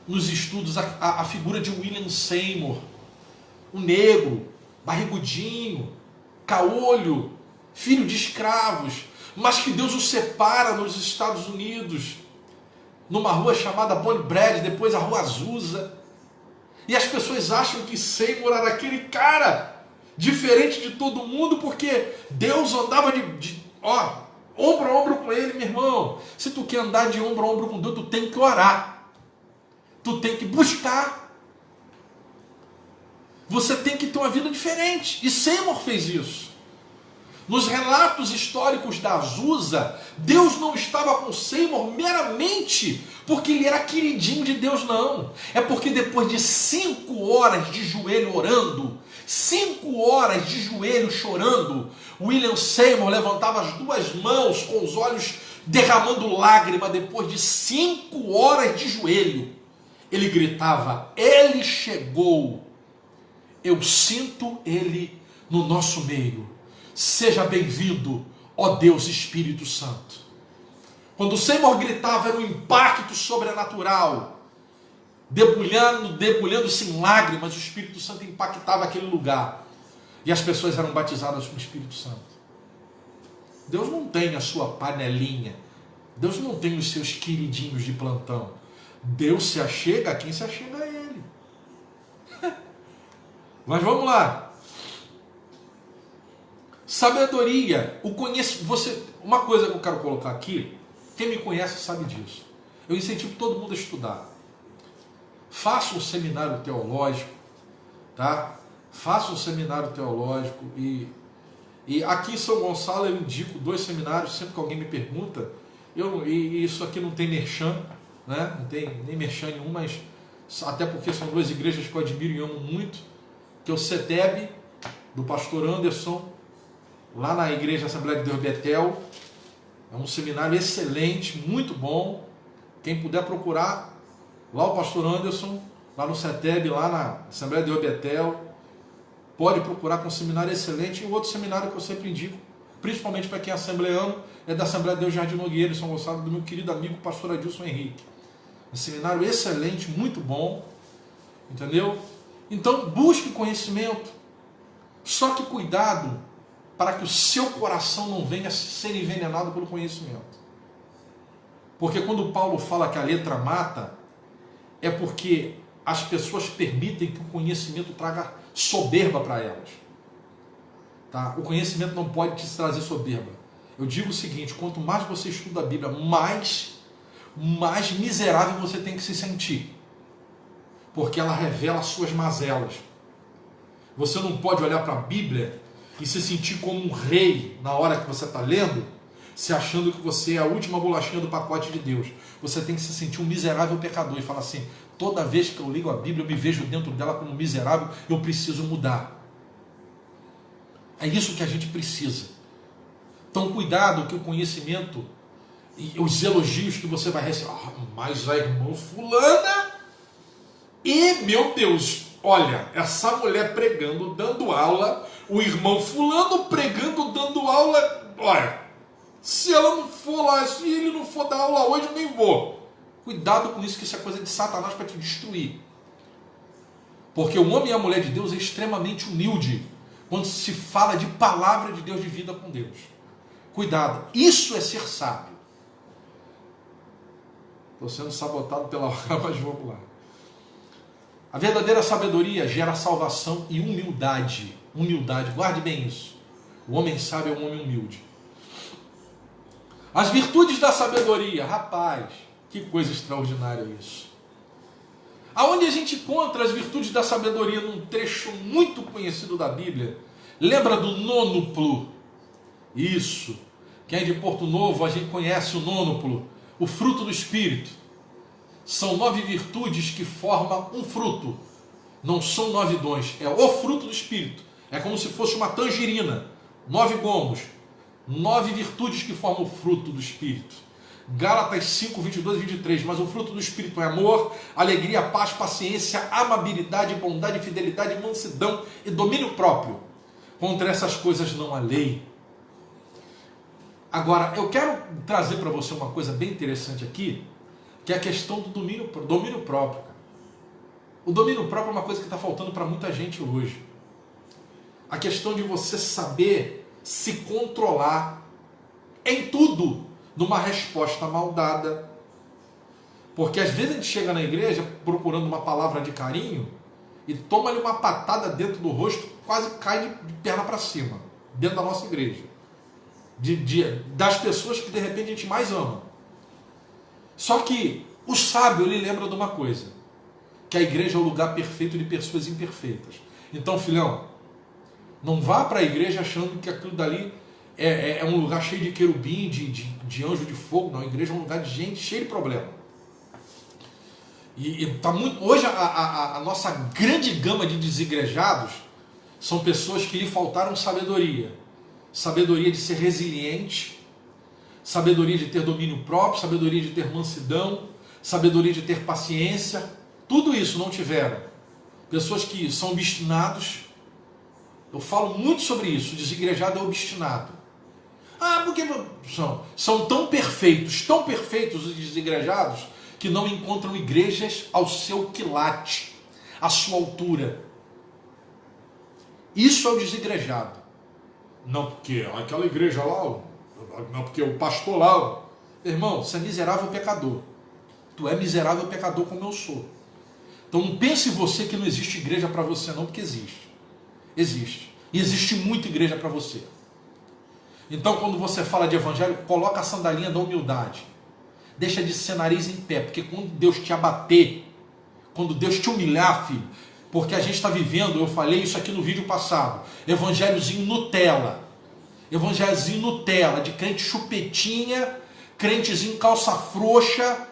nos estudos a figura de William Seymour, um negro, barrigudinho, caolho, filho de escravos, mas que Deus o separa nos Estados Unidos, numa rua chamada Bonnie Brae, depois a Rua Azusa. E as pessoas acham que Seymour era aquele cara diferente de todo mundo, porque Deus andava ombro a ombro com ele, meu irmão. Se tu quer andar de ombro a ombro com Deus, tu tem que orar. Tu tem que buscar. Você tem que ter uma vida diferente. E Seymour fez isso. Nos relatos históricos da Azusa, Deus não estava com Seymour meramente porque ele era queridinho de Deus, não. É porque depois de 5 horas de joelho orando, 5 horas de joelho chorando. William Seymour levantava as 2 mãos com os olhos derramando lágrima depois de 5 horas de joelho. Ele gritava: ele chegou. Eu sinto ele no nosso meio. Seja bem-vindo, ó Deus Espírito Santo. Quando o Seymour gritava, era um impacto sobrenatural. Debulhando-se em lágrimas, o Espírito Santo impactava aquele lugar. E as pessoas eram batizadas com o Espírito Santo. Deus não tem a sua panelinha. Deus não tem os seus queridinhos de plantão. Deus se achega a quem se achega a Ele. Mas vamos lá. Sabedoria, o conhecimento. Uma coisa que eu quero colocar aqui, quem me conhece sabe disso. Eu incentivo todo mundo a estudar. Faça um seminário teológico, tá? Faça um seminário teológico e aqui em São Gonçalo eu indico 2 seminários, sempre que alguém me pergunta, e isso aqui não tem merchan, né? Não tem nem merchan nenhum, mas até porque são 2 igrejas que eu admiro e amo muito, que é o CETEB, do pastor Anderson, lá na Igreja Assembleia de Deus Betel. É um seminário excelente, muito bom. Quem puder procurar, lá o pastor Anderson, lá no CETEB, lá na Assembleia de Deus Betel, pode procurar, com um seminário excelente. E o outro seminário que eu sempre indico, principalmente para quem é assembleano, é da Assembleia de Deus Jardim Nogueira, em São Gonçalo, do meu querido amigo pastor Adilson Henrique. Um seminário excelente, muito bom, entendeu? Então busque conhecimento, só que cuidado para que o seu coração não venha a ser envenenado pelo conhecimento. Porque quando Paulo fala que a letra mata, é porque as pessoas permitem que o conhecimento traga soberba para elas. Tá? O conhecimento não pode te trazer soberba. Eu digo o seguinte: quanto mais você estuda a Bíblia, mais miserável você tem que se sentir. Porque ela revela as suas mazelas. Você não pode olhar para a Bíblia e se sentir como um rei na hora que você está lendo, se achando que você é a última bolachinha do pacote de Deus. Você tem que se sentir um miserável pecador e falar assim: toda vez que eu ligo a Bíblia, eu me vejo dentro dela como miserável, eu preciso mudar. É isso que a gente precisa. Então cuidado que o conhecimento e os elogios que você vai receber. Mas a irmã fulana, e meu Deus, olha, essa mulher pregando, dando aula, o irmão fulano pregando, dando aula, olha, se ela não for lá, se ele não for dar aula hoje, eu nem vou. Cuidado com isso, que isso é coisa de Satanás para te destruir. Porque o homem e a mulher de Deus é extremamente humilde quando se fala de palavra de Deus, de vida com Deus. Cuidado, isso é ser sábio. Estou sendo sabotado pela hora, mas vamos lá. A verdadeira sabedoria gera salvação e humildade. Humildade, guarde bem isso. O homem sábio é um homem humilde. As virtudes da sabedoria, rapaz, que coisa extraordinária isso. Aonde a gente encontra as virtudes da sabedoria? Num trecho muito conhecido da Bíblia. Lembra do nônuplo? Isso. Quem é de Porto Novo, a gente conhece o nônuplo. O fruto do Espírito. São 9 virtudes que formam um fruto. Não são 9 dons. É o fruto do Espírito. É como se fosse uma tangerina. 9 gomos. 9 virtudes que formam o fruto do Espírito. Gálatas 5, 22 e 23. Mas o fruto do Espírito é amor, alegria, paz, paciência, amabilidade, bondade, fidelidade, mansidão e domínio próprio. Contra essas coisas não há lei. Agora, eu quero trazer para você uma coisa bem interessante aqui, que é a questão do domínio próprio. O domínio próprio é uma coisa que está faltando para muita gente hoje. A questão de você saber se controlar em tudo, numa resposta mal dada. Porque às vezes a gente chega na igreja procurando uma palavra de carinho e toma-lhe uma patada dentro do rosto, quase cai de perna para cima, dentro da nossa igreja. Das pessoas que de repente a gente mais ama. Só que o sábio, ele lembra de uma coisa, que a igreja é o lugar perfeito de pessoas imperfeitas. Então, filhão, não vá para a igreja achando que aquilo dali é um lugar cheio de querubim, de anjo de fogo. Não, a igreja é um lugar de gente cheio de problema. E tá muito, hoje a nossa grande gama de desigrejados são pessoas que lhe faltaram sabedoria. Sabedoria de ser resiliente, sabedoria de ter domínio próprio, sabedoria de ter mansidão, sabedoria de ter paciência. Tudo isso não tiveram. Pessoas que são obstinados. Eu falo muito sobre isso. O desigrejado é obstinado. Ah, porque são tão perfeitos os desigrejados, que não encontram igrejas ao seu quilate, à sua altura. Isso é o desigrejado. Não porque aquela igreja lá, não porque o pastor lá. Irmão, você é miserável pecador. Tu é miserável pecador como eu sou. Então não pense você que não existe igreja para você não, porque existe. Existe. E existe muita igreja para você. Então quando você fala de evangelho, coloca a sandalinha da humildade. Deixa de ser nariz em pé, porque quando Deus te abater, quando Deus te humilhar, filho, porque a gente está vivendo, eu falei isso aqui no vídeo passado, evangelhozinho Nutella, de crente chupetinha, crentezinho calça frouxa.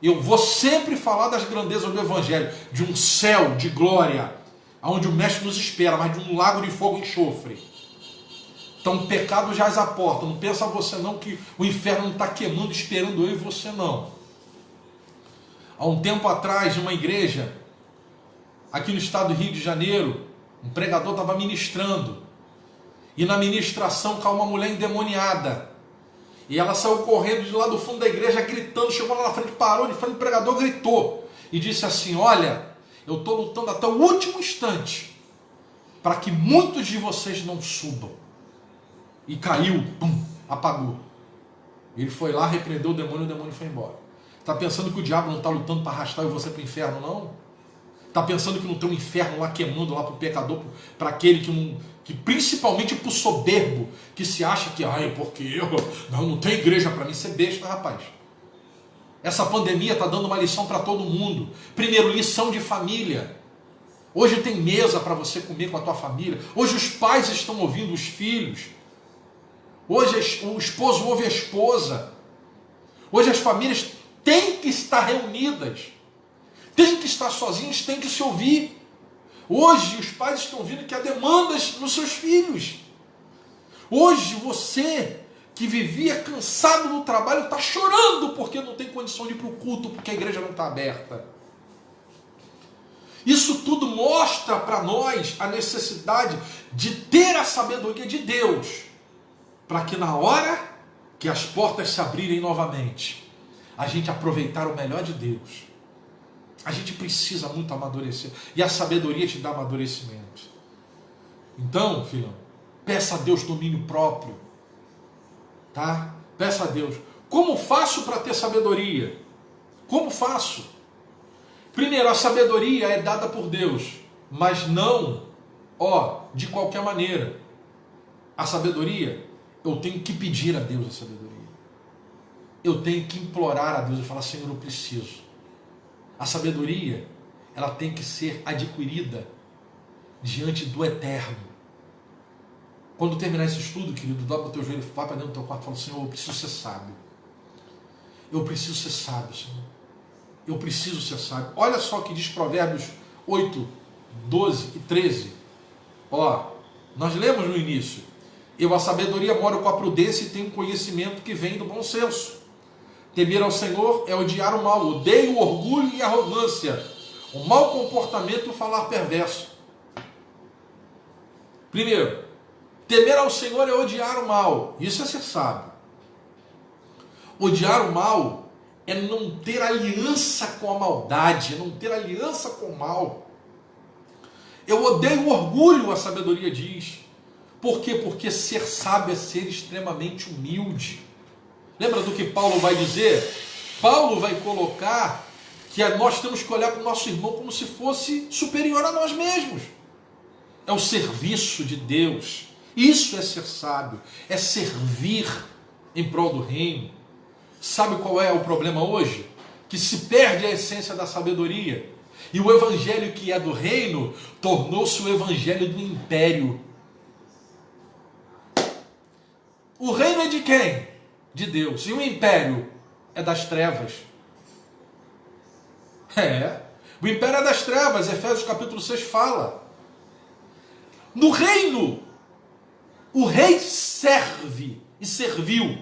Eu vou sempre falar das grandezas do evangelho, de um céu de glória, onde o mestre nos espera, mas de um lago de fogo e enxofre. Então o pecado jaz à porta. Não pensa você não que o inferno não está queimando, esperando eu e você não. Há um tempo atrás, em uma igreja, aqui no estado do Rio de Janeiro, um pregador estava ministrando. E na ministração caiu uma mulher endemoniada. E ela saiu correndo de lá do fundo da igreja, gritando, chegou lá na frente, parou de frente, o pregador gritou. E disse assim, olha, eu estou lutando até o último instante, para que muitos de vocês não subam. E caiu, pum, apagou. Ele foi lá, repreendeu o demônio foi embora. Está pensando que o diabo não está lutando para arrastar você para o inferno, não? Está pensando que não tem um inferno lá queimando lá para o pecador, para aquele que principalmente para o soberbo, que se acha que, porque eu não tem igreja para mim, você é besta, rapaz. Essa pandemia está dando uma lição para todo mundo. Primeiro, lição de família. Hoje tem mesa para você comer com a tua família. Hoje os pais estão ouvindo os filhos. Hoje o esposo ouve a esposa. Hoje as famílias têm que estar reunidas. Têm que estar sozinhos, têm que se ouvir. Hoje os pais estão vendo que há demandas nos seus filhos. Hoje você que vivia cansado no trabalho está chorando porque não tem condição de ir para o culto, porque a igreja não está aberta. Isso tudo mostra para nós a necessidade de ter a sabedoria de Deus, para que na hora que as portas se abrirem novamente, a gente aproveitar o melhor de Deus. A gente precisa muito amadurecer. E a sabedoria te dá amadurecimento. Então, filhão, peça a Deus domínio próprio. Tá? Peça a Deus. Como faço para ter sabedoria? Como faço? Primeiro, a sabedoria é dada por Deus. Mas não, de qualquer maneira. A sabedoria, eu tenho que pedir a Deus a sabedoria. Eu tenho que implorar a Deus e falar, Senhor, eu preciso. A sabedoria, ela tem que ser adquirida diante do Eterno. Quando terminar esse estudo, querido, dobra o teu joelho, vai para dentro do teu quarto e fala, Senhor, eu preciso ser sábio. Eu preciso ser sábio, Senhor. Eu preciso ser sábio. Olha só o que diz Provérbios 8, 12 e 13. Nós lemos no início. Eu, a sabedoria, moro com a prudência e tenho conhecimento que vem do bom senso. Temer ao Senhor é odiar o mal. Odeio o orgulho e a arrogância, o mau comportamento e o falar perverso. Primeiro, temer ao Senhor é odiar o mal. Isso é ser sábio. Odiar o mal é não ter aliança com a maldade, é não ter aliança com o mal. Eu odeio o orgulho, a sabedoria diz. Por quê? Porque ser sábio é ser extremamente humilde. Lembra do que Paulo vai dizer? Paulo vai colocar que nós temos que olhar para o nosso irmão como se fosse superior a nós mesmos. É o serviço de Deus. Isso é ser sábio. É servir em prol do reino. Sabe qual é o problema hoje? Que se perde a essência da sabedoria. E o evangelho que é do reino tornou-se o evangelho do império. O reino é de quem? De Deus. E o império é das trevas. O império é das trevas. Efésios capítulo 6 fala. No reino, o rei serve e serviu.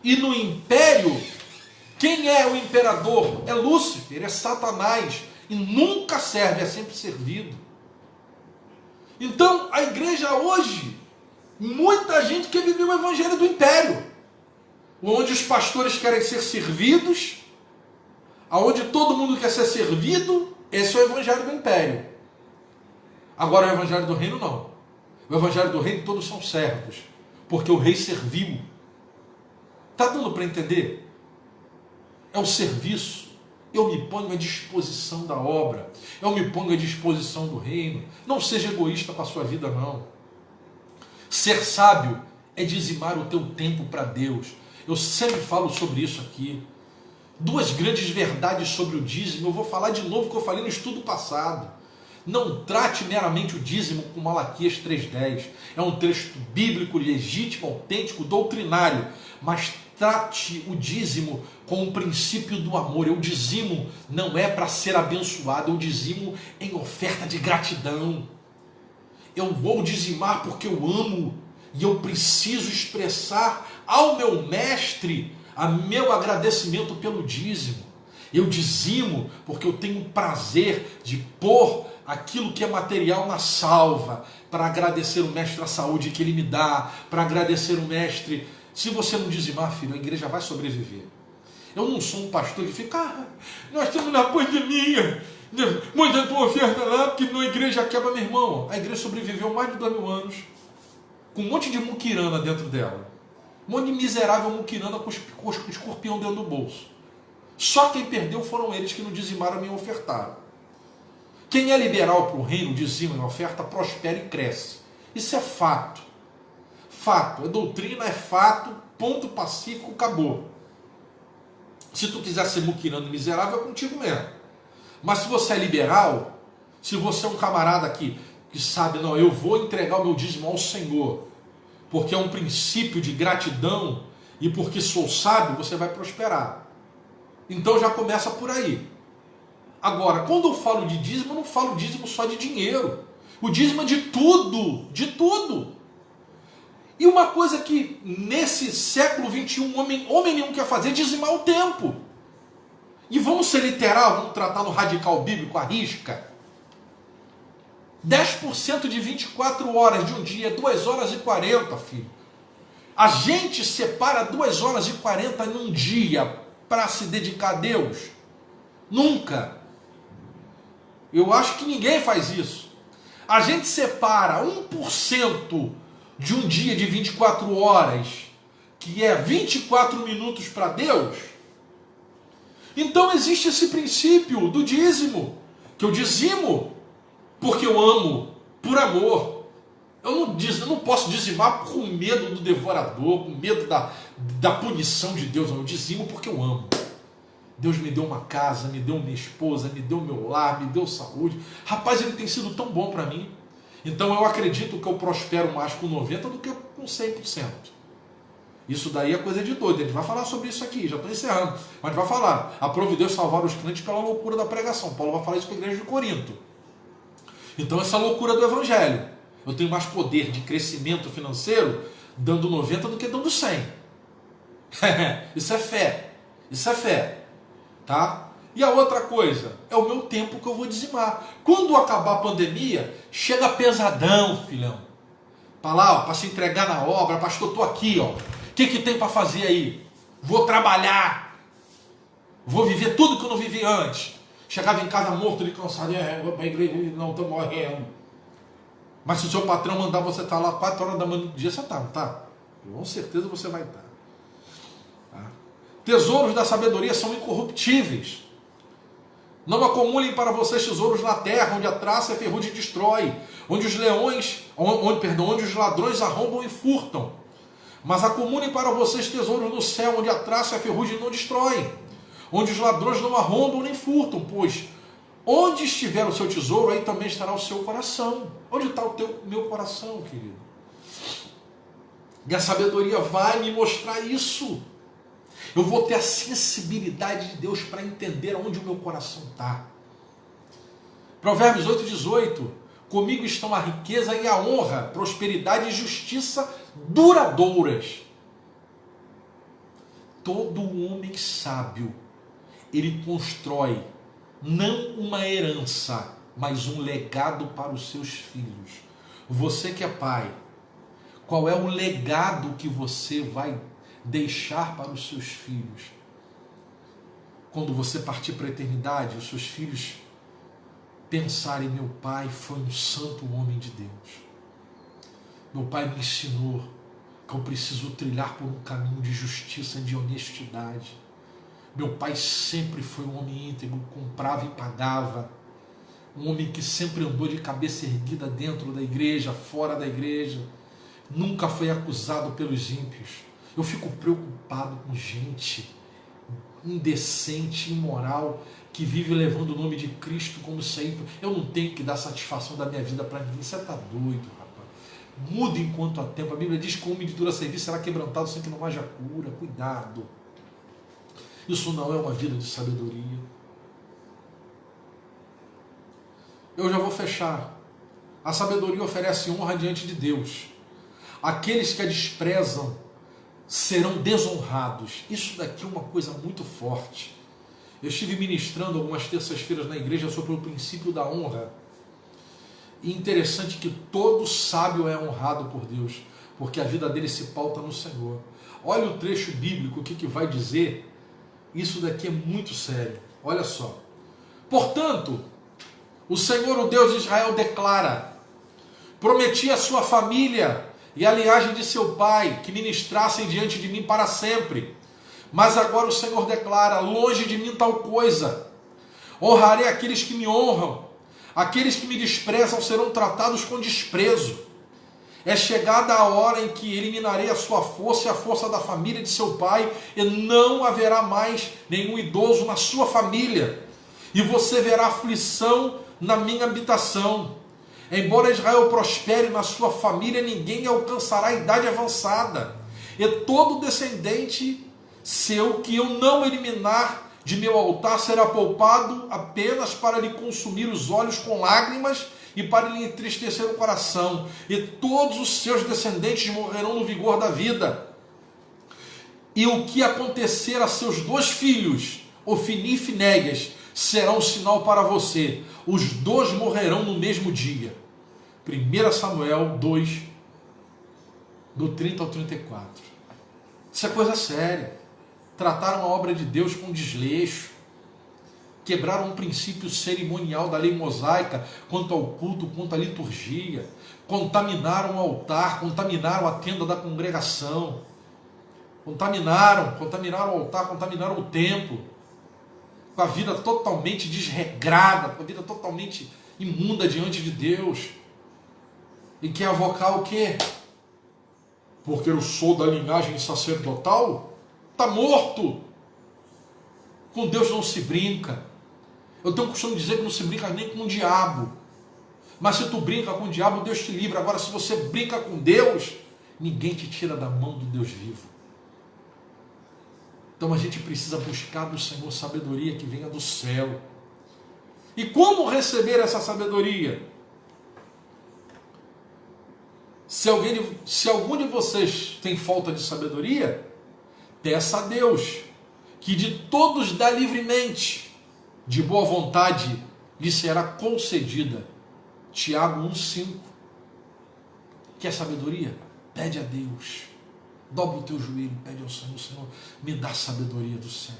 E no império, quem é o imperador? É Lúcifer, é Satanás. E nunca serve, é sempre servido. Então, a igreja hoje, muita gente quer viver o evangelho do império, onde os pastores querem ser servidos, aonde todo mundo quer ser servido. Esse é o evangelho do império. Agora, o evangelho do reino não. O evangelho do reino todos são servos, porque o rei serviu. Está dando para entender? É o serviço. Eu me ponho à disposição da obra. Eu me ponho à disposição do reino. Não seja egoísta com a sua vida, não. Ser sábio é dizimar o teu tempo para Deus. Eu sempre falo sobre isso aqui. Duas grandes verdades sobre o dízimo. Eu vou falar de novo o que eu falei no estudo passado. Não trate meramente o dízimo com Malaquias 3,10. É um texto bíblico, legítimo, autêntico, doutrinário. Mas trate o dízimo com o princípio do amor. Eu dizimo não é para ser abençoado, eu dizimo em oferta de gratidão. Eu vou dizimar porque eu amo e eu preciso expressar ao meu mestre a meu agradecimento pelo dízimo. Eu dizimo porque eu tenho prazer de pôr aquilo que é material na salva, para agradecer o mestre a saúde que ele me dá, para agradecer o mestre. Se você não dizimar, filho, a igreja vai sobreviver. Eu não sou um pastor que fica, nós estamos na pandemia, manda a tua oferta lá, porque a igreja quebra. Meu irmão, a igreja sobreviveu mais de 2000 anos, com um monte de muquirana dentro dela, um monte de miserável muquirana com escorpião dentro do bolso. Só quem perdeu foram eles que não dizimaram nem ofertaram. Quem é liberal para o reino, dizima e oferta, prospera e cresce. Isso é fato. Fato. É doutrina, é fato, ponto pacífico, acabou. Se tu quiser ser muquirano e miserável, é contigo mesmo. Mas se você é liberal, se você é um camarada que sabe, não, eu vou entregar o meu dízimo ao Senhor, porque é um princípio de gratidão e porque sou sábio, você vai prosperar. Então já começa por aí. Agora, quando eu falo de dízimo, eu não falo dízimo só de dinheiro. O dízimo é de tudo, de tudo. E uma coisa que nesse século XXI homem nenhum quer fazer é dizimar o tempo. E vamos ser literal, vamos tratar no radical bíblico, a risca. 10% de 24 horas de um dia, 2 horas e 40, filho. A gente separa 2 horas e 40 num dia para se dedicar a Deus? Nunca. Eu acho que ninguém faz isso. A gente separa 1% de um dia de 24 horas, que é 24 minutos para Deus. Então existe esse princípio do dízimo, que eu dizimo porque eu amo, por amor. Eu não posso dizimar com medo do devorador, com medo da punição de Deus. Eu dizimo porque eu amo. Deus me deu uma casa, me deu minha esposa, me deu meu lar, me deu saúde. Rapaz, ele tem sido tão bom para mim. Então eu acredito que eu prospero mais com 90% do que com 100%. Isso daí é coisa de doido. A gente vai falar sobre isso aqui, já estou encerrando. Mas a gente vai falar. Aprove Deus salvar os crentes pela loucura da pregação. Paulo vai falar isso com a igreja de Corinto. Então essa loucura do evangelho. Eu tenho mais poder de crescimento financeiro dando 90 do que dando 100. Isso é fé. Isso é fé. Tá? E a outra coisa, é o meu tempo que eu vou dizimar. Quando acabar a pandemia, chega pesadão, filhão. Para lá, para se entregar na obra, pastor, estou aqui, ó. O que tem para fazer aí? Vou trabalhar. Vou viver tudo que eu não vivi antes. Chegava em casa morto de cansado, vou para a igreja, não, estou morrendo. Mas se o seu patrão mandar você estar lá 4 horas da manhã do dia, você está, não está? Com certeza você vai estar. Tá? Tesouros da sabedoria são incorruptíveis. Não acumulem para vocês tesouros na terra, onde a traça e a ferrugem destrói, onde os ladrões arrombam e furtam. Mas acumulem para vocês tesouros no céu, onde a traça e a ferrugem não destroem, onde os ladrões não arrombam nem furtam, pois onde estiver o seu tesouro, aí também estará o seu coração. Onde está o meu coração, querido? E a sabedoria vai me mostrar isso. Eu vou ter a sensibilidade de Deus para entender onde o meu coração está. Provérbios 8,18. Comigo estão a riqueza e a honra, prosperidade e justiça duradouras. Todo homem sábio, ele constrói não uma herança, mas um legado para os seus filhos. Você que é pai, qual é o legado que você vai deixar para os seus filhos? Quando você partir para a eternidade, os seus filhos pensarem: meu pai foi um santo homem de Deus. Meu pai me ensinou que eu preciso trilhar por um caminho de justiça e de honestidade. Meu pai sempre foi um homem íntegro, comprava e pagava. Um homem que sempre andou de cabeça erguida dentro da igreja, fora da igreja. Nunca foi acusado pelos ímpios. Eu fico preocupado com gente indecente, imoral, que vive levando o nome de Cristo como sempre. Eu não tenho que dar satisfação da minha vida para ninguém. Você está doido, rapaz. Muda enquanto há tempo. A Bíblia diz que o homem de dura serviço será quebrantado sem que não haja cura. Cuidado. Isso não é uma vida de sabedoria. Eu já vou fechar. A sabedoria oferece honra diante de Deus. Aqueles que a desprezam serão desonrados. Isso daqui é uma coisa muito forte. Eu estive ministrando algumas terças-feiras na igreja sobre o princípio da honra. E interessante que todo sábio é honrado por Deus, porque a vida dele se pauta no Senhor. Olha o trecho bíblico, o que vai dizer. Isso daqui é muito sério. Olha só. Portanto, o Senhor, o Deus de Israel, declara: prometi à sua família e à linhagem de seu pai que ministrassem diante de mim para sempre. Mas agora o Senhor declara: longe de mim tal coisa. Honrarei aqueles que me honram. Aqueles que me desprezam serão tratados com desprezo. É chegada a hora em que eliminarei a sua força e a força da família de seu pai, e não haverá mais nenhum idoso na sua família. E você verá aflição na minha habitação. Embora Israel prospere na sua família, ninguém alcançará a idade avançada. E todo descendente seu que eu não eliminar de meu altar será poupado apenas para lhe consumir os olhos com lágrimas e para lhe entristecer o coração. E todos os seus descendentes morrerão no vigor da vida. E o que acontecer a seus dois filhos, Ofni e Finéias, será um sinal para você. Os dois morrerão no mesmo dia. 1 Samuel 2, do 30 ao 34. Isso é coisa séria. Trataram a obra de Deus com desleixo. Quebraram um princípio cerimonial da lei mosaica quanto ao culto, quanto à liturgia. Contaminaram o altar, contaminaram a tenda da congregação. Contaminaram o altar, contaminaram o templo. Com a vida totalmente desregrada, com a vida totalmente imunda diante de Deus. E quer avocar o quê? Porque eu sou da linhagem sacerdotal? Está morto. Com Deus não se brinca. Eu tenho o costume de dizer que não se brinca nem com o diabo. Mas se tu brinca com o diabo, Deus te livra. Agora, se você brinca com Deus, ninguém te tira da mão do Deus vivo. Então a gente precisa buscar do Senhor sabedoria que venha do céu. E como receber essa sabedoria? Se algum de vocês tem falta de sabedoria, peça a Deus, que de todos dá livremente, de boa vontade lhe será concedida. Tiago 1,5. Quer sabedoria? Pede a Deus. Dobra o teu joelho e pede ao Senhor: Senhor, me dá sabedoria do céu.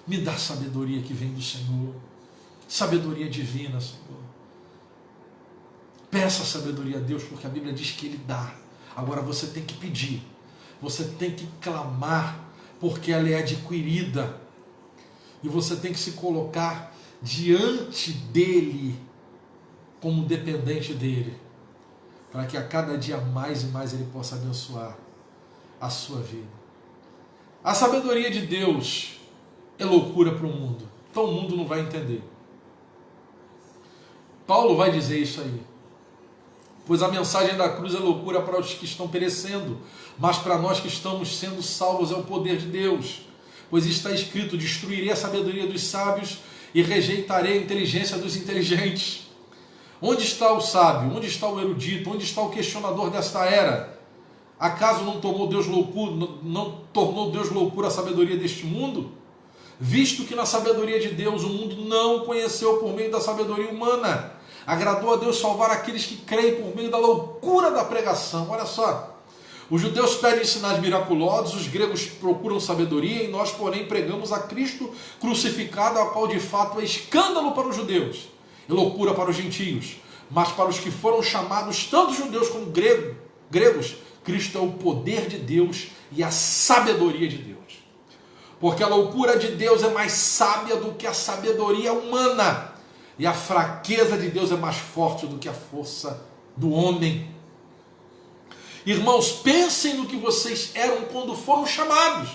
Me dá sabedoria que vem do Senhor. Sabedoria divina, Senhor. Peça sabedoria a Deus, porque a Bíblia diz que Ele dá. Agora você tem que pedir. Você tem que clamar, porque ela é adquirida. E você tem que se colocar diante dEle, como dependente dEle, para que a cada dia mais e mais Ele possa abençoar a sua vida. A sabedoria de Deus é loucura para o mundo. Então o mundo não vai entender. Paulo vai dizer isso aí. Pois a mensagem da cruz é loucura para os que estão perecendo, mas para nós que estamos sendo salvos é o poder de Deus. Pois está escrito: destruirei a sabedoria dos sábios e rejeitarei a inteligência dos inteligentes. Onde está o sábio? Onde está o erudito? Onde está o questionador desta era? Acaso não tornou Deus loucura a sabedoria deste mundo? Visto que na sabedoria de Deus o mundo não conheceu por meio da sabedoria humana. Agradou a Deus salvar aqueles que creem por meio da loucura da pregação. Olha só, os judeus pedem sinais miraculosos, os gregos procuram sabedoria, e nós, porém, pregamos a Cristo crucificado, a qual de fato é escândalo para os judeus e loucura para os gentios. Mas para os que foram chamados, tanto judeus como gregos, Cristo é o poder de Deus e a sabedoria de Deus. Porque a loucura de Deus é mais sábia do que a sabedoria humana, e a fraqueza de Deus é mais forte do que a força do homem. Irmãos, pensem no que vocês eram quando foram chamados.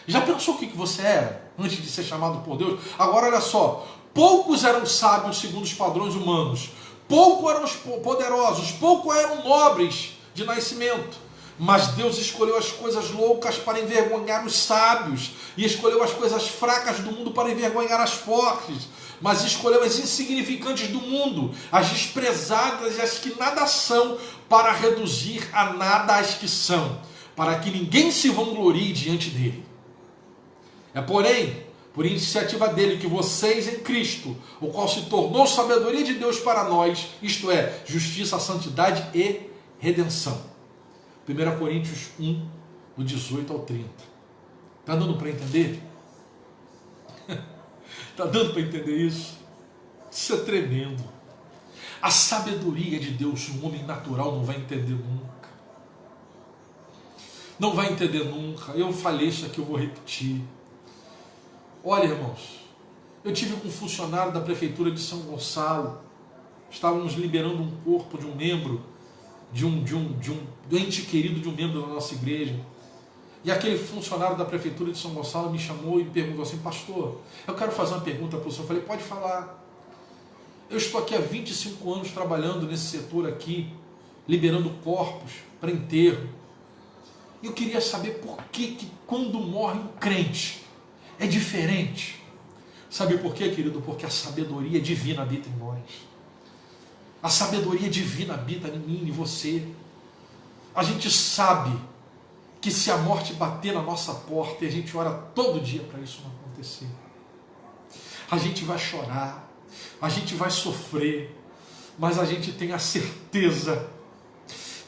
Já pensou o que você era antes de ser chamado por Deus? Agora olha só, poucos eram sábios segundo os padrões humanos, poucos eram poderosos, poucos eram nobres de nascimento. Mas Deus escolheu as coisas loucas para envergonhar os sábios, e escolheu as coisas fracas do mundo para envergonhar as fortes, mas escolheu as insignificantes do mundo, as desprezadas e as que nada são, para reduzir a nada as que são, para que ninguém se vanglorie diante dele. É porém por iniciativa dele que vocês em Cristo, o qual se tornou sabedoria de Deus para nós, isto é, justiça, santidade e redenção. 1 Coríntios 1, do 18 ao 30. Está dando para entender? Está dando para entender isso? Isso é tremendo. A sabedoria de Deus, um homem natural não vai entender nunca. Não vai entender nunca. Eu falei isso aqui, eu vou repetir. Olha, irmãos, eu tive com um funcionário da prefeitura de São Gonçalo. Estávamos liberando um corpo de um membro, de um ente querido de um membro da nossa igreja. E aquele funcionário da prefeitura de São Gonçalo me chamou e me perguntou assim: pastor, eu quero fazer uma pergunta para o senhor. Eu falei: pode falar. Eu estou aqui há 25 anos trabalhando nesse setor aqui, liberando corpos para enterro. E eu queria saber por que quando morre um crente é diferente. Sabe por quê, querido? Porque a sabedoria divina habita em nós. A sabedoria divina habita em mim e em você. A gente sabe que se a morte bater na nossa porta, e a gente ora todo dia para isso não acontecer, a gente vai chorar, a gente vai sofrer, mas a gente tem a certeza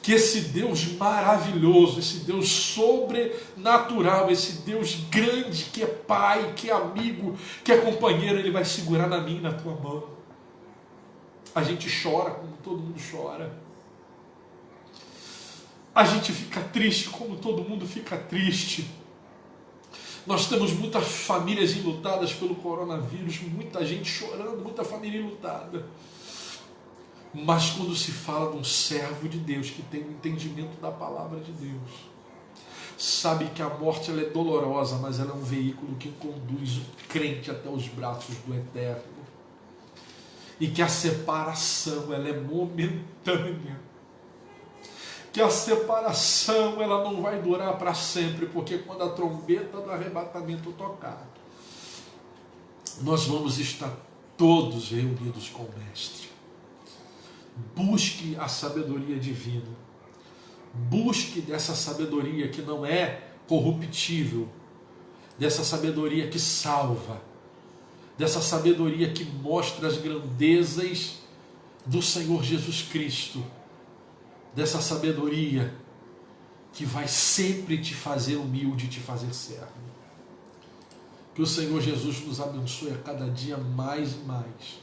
que esse Deus maravilhoso, esse Deus sobrenatural, esse Deus grande, que é pai, que é amigo, que é companheiro, ele vai segurar na minha e na tua mão. A gente chora como todo mundo chora. A gente fica triste como todo mundo fica triste. Nós temos muitas famílias enlutadas pelo coronavírus, muita gente chorando, muita família enlutada. Mas quando se fala de um servo de Deus que tem o entendimento da palavra de Deus, sabe que a morte ela é dolorosa, mas ela é um veículo que conduz o crente até os braços do Eterno. E que a separação ela é momentânea. Que a separação ela não vai durar para sempre, porque quando a trombeta do arrebatamento tocar, nós vamos estar todos reunidos com o Mestre. Busque a sabedoria divina. Busque dessa sabedoria que não é corruptível, dessa sabedoria que salva, dessa sabedoria que mostra as grandezas do Senhor Jesus Cristo, dessa sabedoria que vai sempre te fazer humilde, te fazer servo. Que o Senhor Jesus nos abençoe a cada dia mais e mais,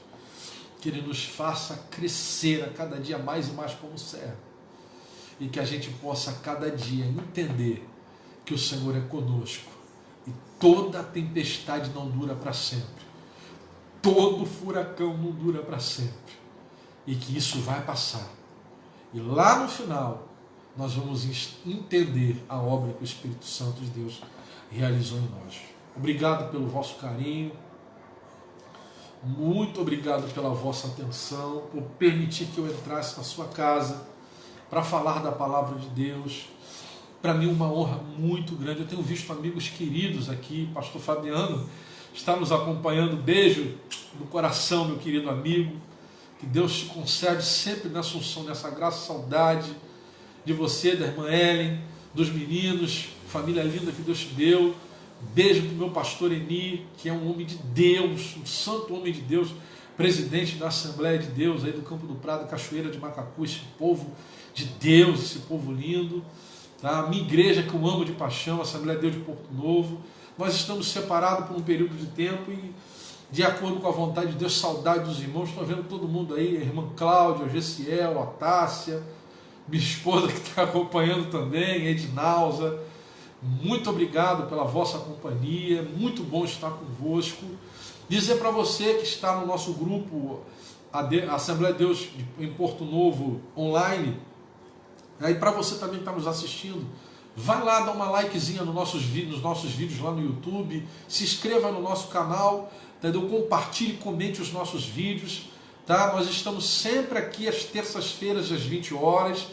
que Ele nos faça crescer a cada dia mais e mais como servo, e que a gente possa a cada dia entender que o Senhor é conosco, e toda tempestade não dura para sempre, todo furacão não dura para sempre, e que isso vai passar. E lá no final, nós vamos entender a obra que o Espírito Santo de Deus realizou em nós. Obrigado pelo vosso carinho, muito obrigado pela vossa atenção, por permitir que eu entrasse na sua casa para falar da palavra de Deus. Para mim uma honra muito grande. Eu tenho visto amigos queridos aqui, pastor Fabiano está nos acompanhando, beijo no coração, meu querido amigo. Que Deus te concede sempre nessa unção, nessa graça, saudade de você, da irmã Ellen, dos meninos, família linda que Deus te deu. Beijo para o meu pastor Eni, que é um homem de Deus, um santo homem de Deus, presidente da Assembleia de Deus, aí do Campo do Prado, Cachoeira de Macacu, esse povo de Deus, esse povo lindo. Tá? A minha igreja que eu amo de paixão, a Assembleia de Deus de Porto Novo. Nós estamos separados por um período de tempo e, de acordo com a vontade de Deus, saudade dos irmãos. Estou vendo todo mundo aí, a irmã Cláudia, o Gessiel, a Tássia, minha esposa que está acompanhando também, a Ednalza. Muito obrigado pela vossa companhia, muito bom estar convosco. Dizer para você que está no nosso grupo, a Assembleia de Deus em Porto Novo, online, e para você também que está nos assistindo, vai lá, dá uma likezinha nos nossos vídeos lá no YouTube, se inscreva no nosso canal, entendeu? Compartilhe, comente os nossos vídeos, tá? Nós estamos sempre aqui às terças-feiras, às 20 horas.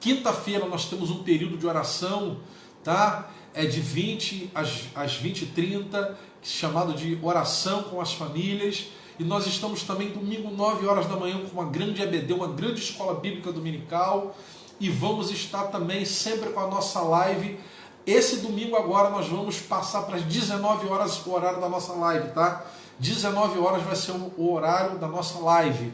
Quinta-feira nós temos um período de oração, tá? É de 20 às 20h30, chamado de oração com as famílias. E nós estamos também domingo, 9 horas da manhã, com uma grande EBD, uma grande escola bíblica dominical. E vamos estar também sempre com a nossa live. Esse domingo agora nós vamos passar para as 19 horas o horário da nossa live, tá? 19 horas vai ser o horário da nossa live,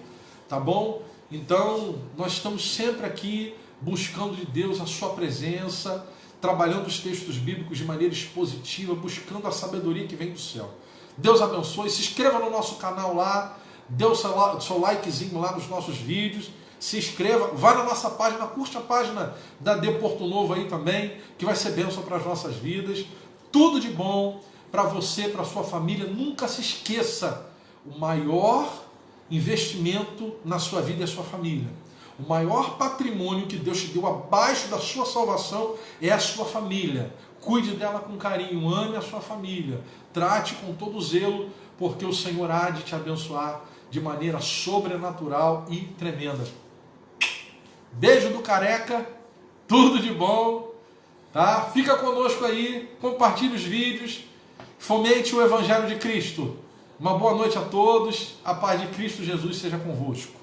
tá bom? Então, nós estamos sempre aqui buscando de Deus a sua presença, trabalhando os textos bíblicos de maneira expositiva, buscando a sabedoria que vem do céu. Deus abençoe, se inscreva no nosso canal lá, dê o seu likezinho lá nos nossos vídeos, se inscreva, vá na nossa página, curte a página da De Porto Novo aí também, que vai ser bênção para as nossas vidas. Tudo de bom para você, para a sua família. Nunca se esqueça, o maior investimento na sua vida é a sua família. O maior patrimônio que Deus te deu abaixo da sua salvação é a sua família. Cuide dela com carinho, ame a sua família, trate com todo zelo, porque o Senhor há de te abençoar de maneira sobrenatural e tremenda. Beijo do Careca, tudo de bom, tá? Fica conosco aí, compartilhe os vídeos, fomente o Evangelho de Cristo. Uma boa noite a todos, a paz de Cristo Jesus seja convosco.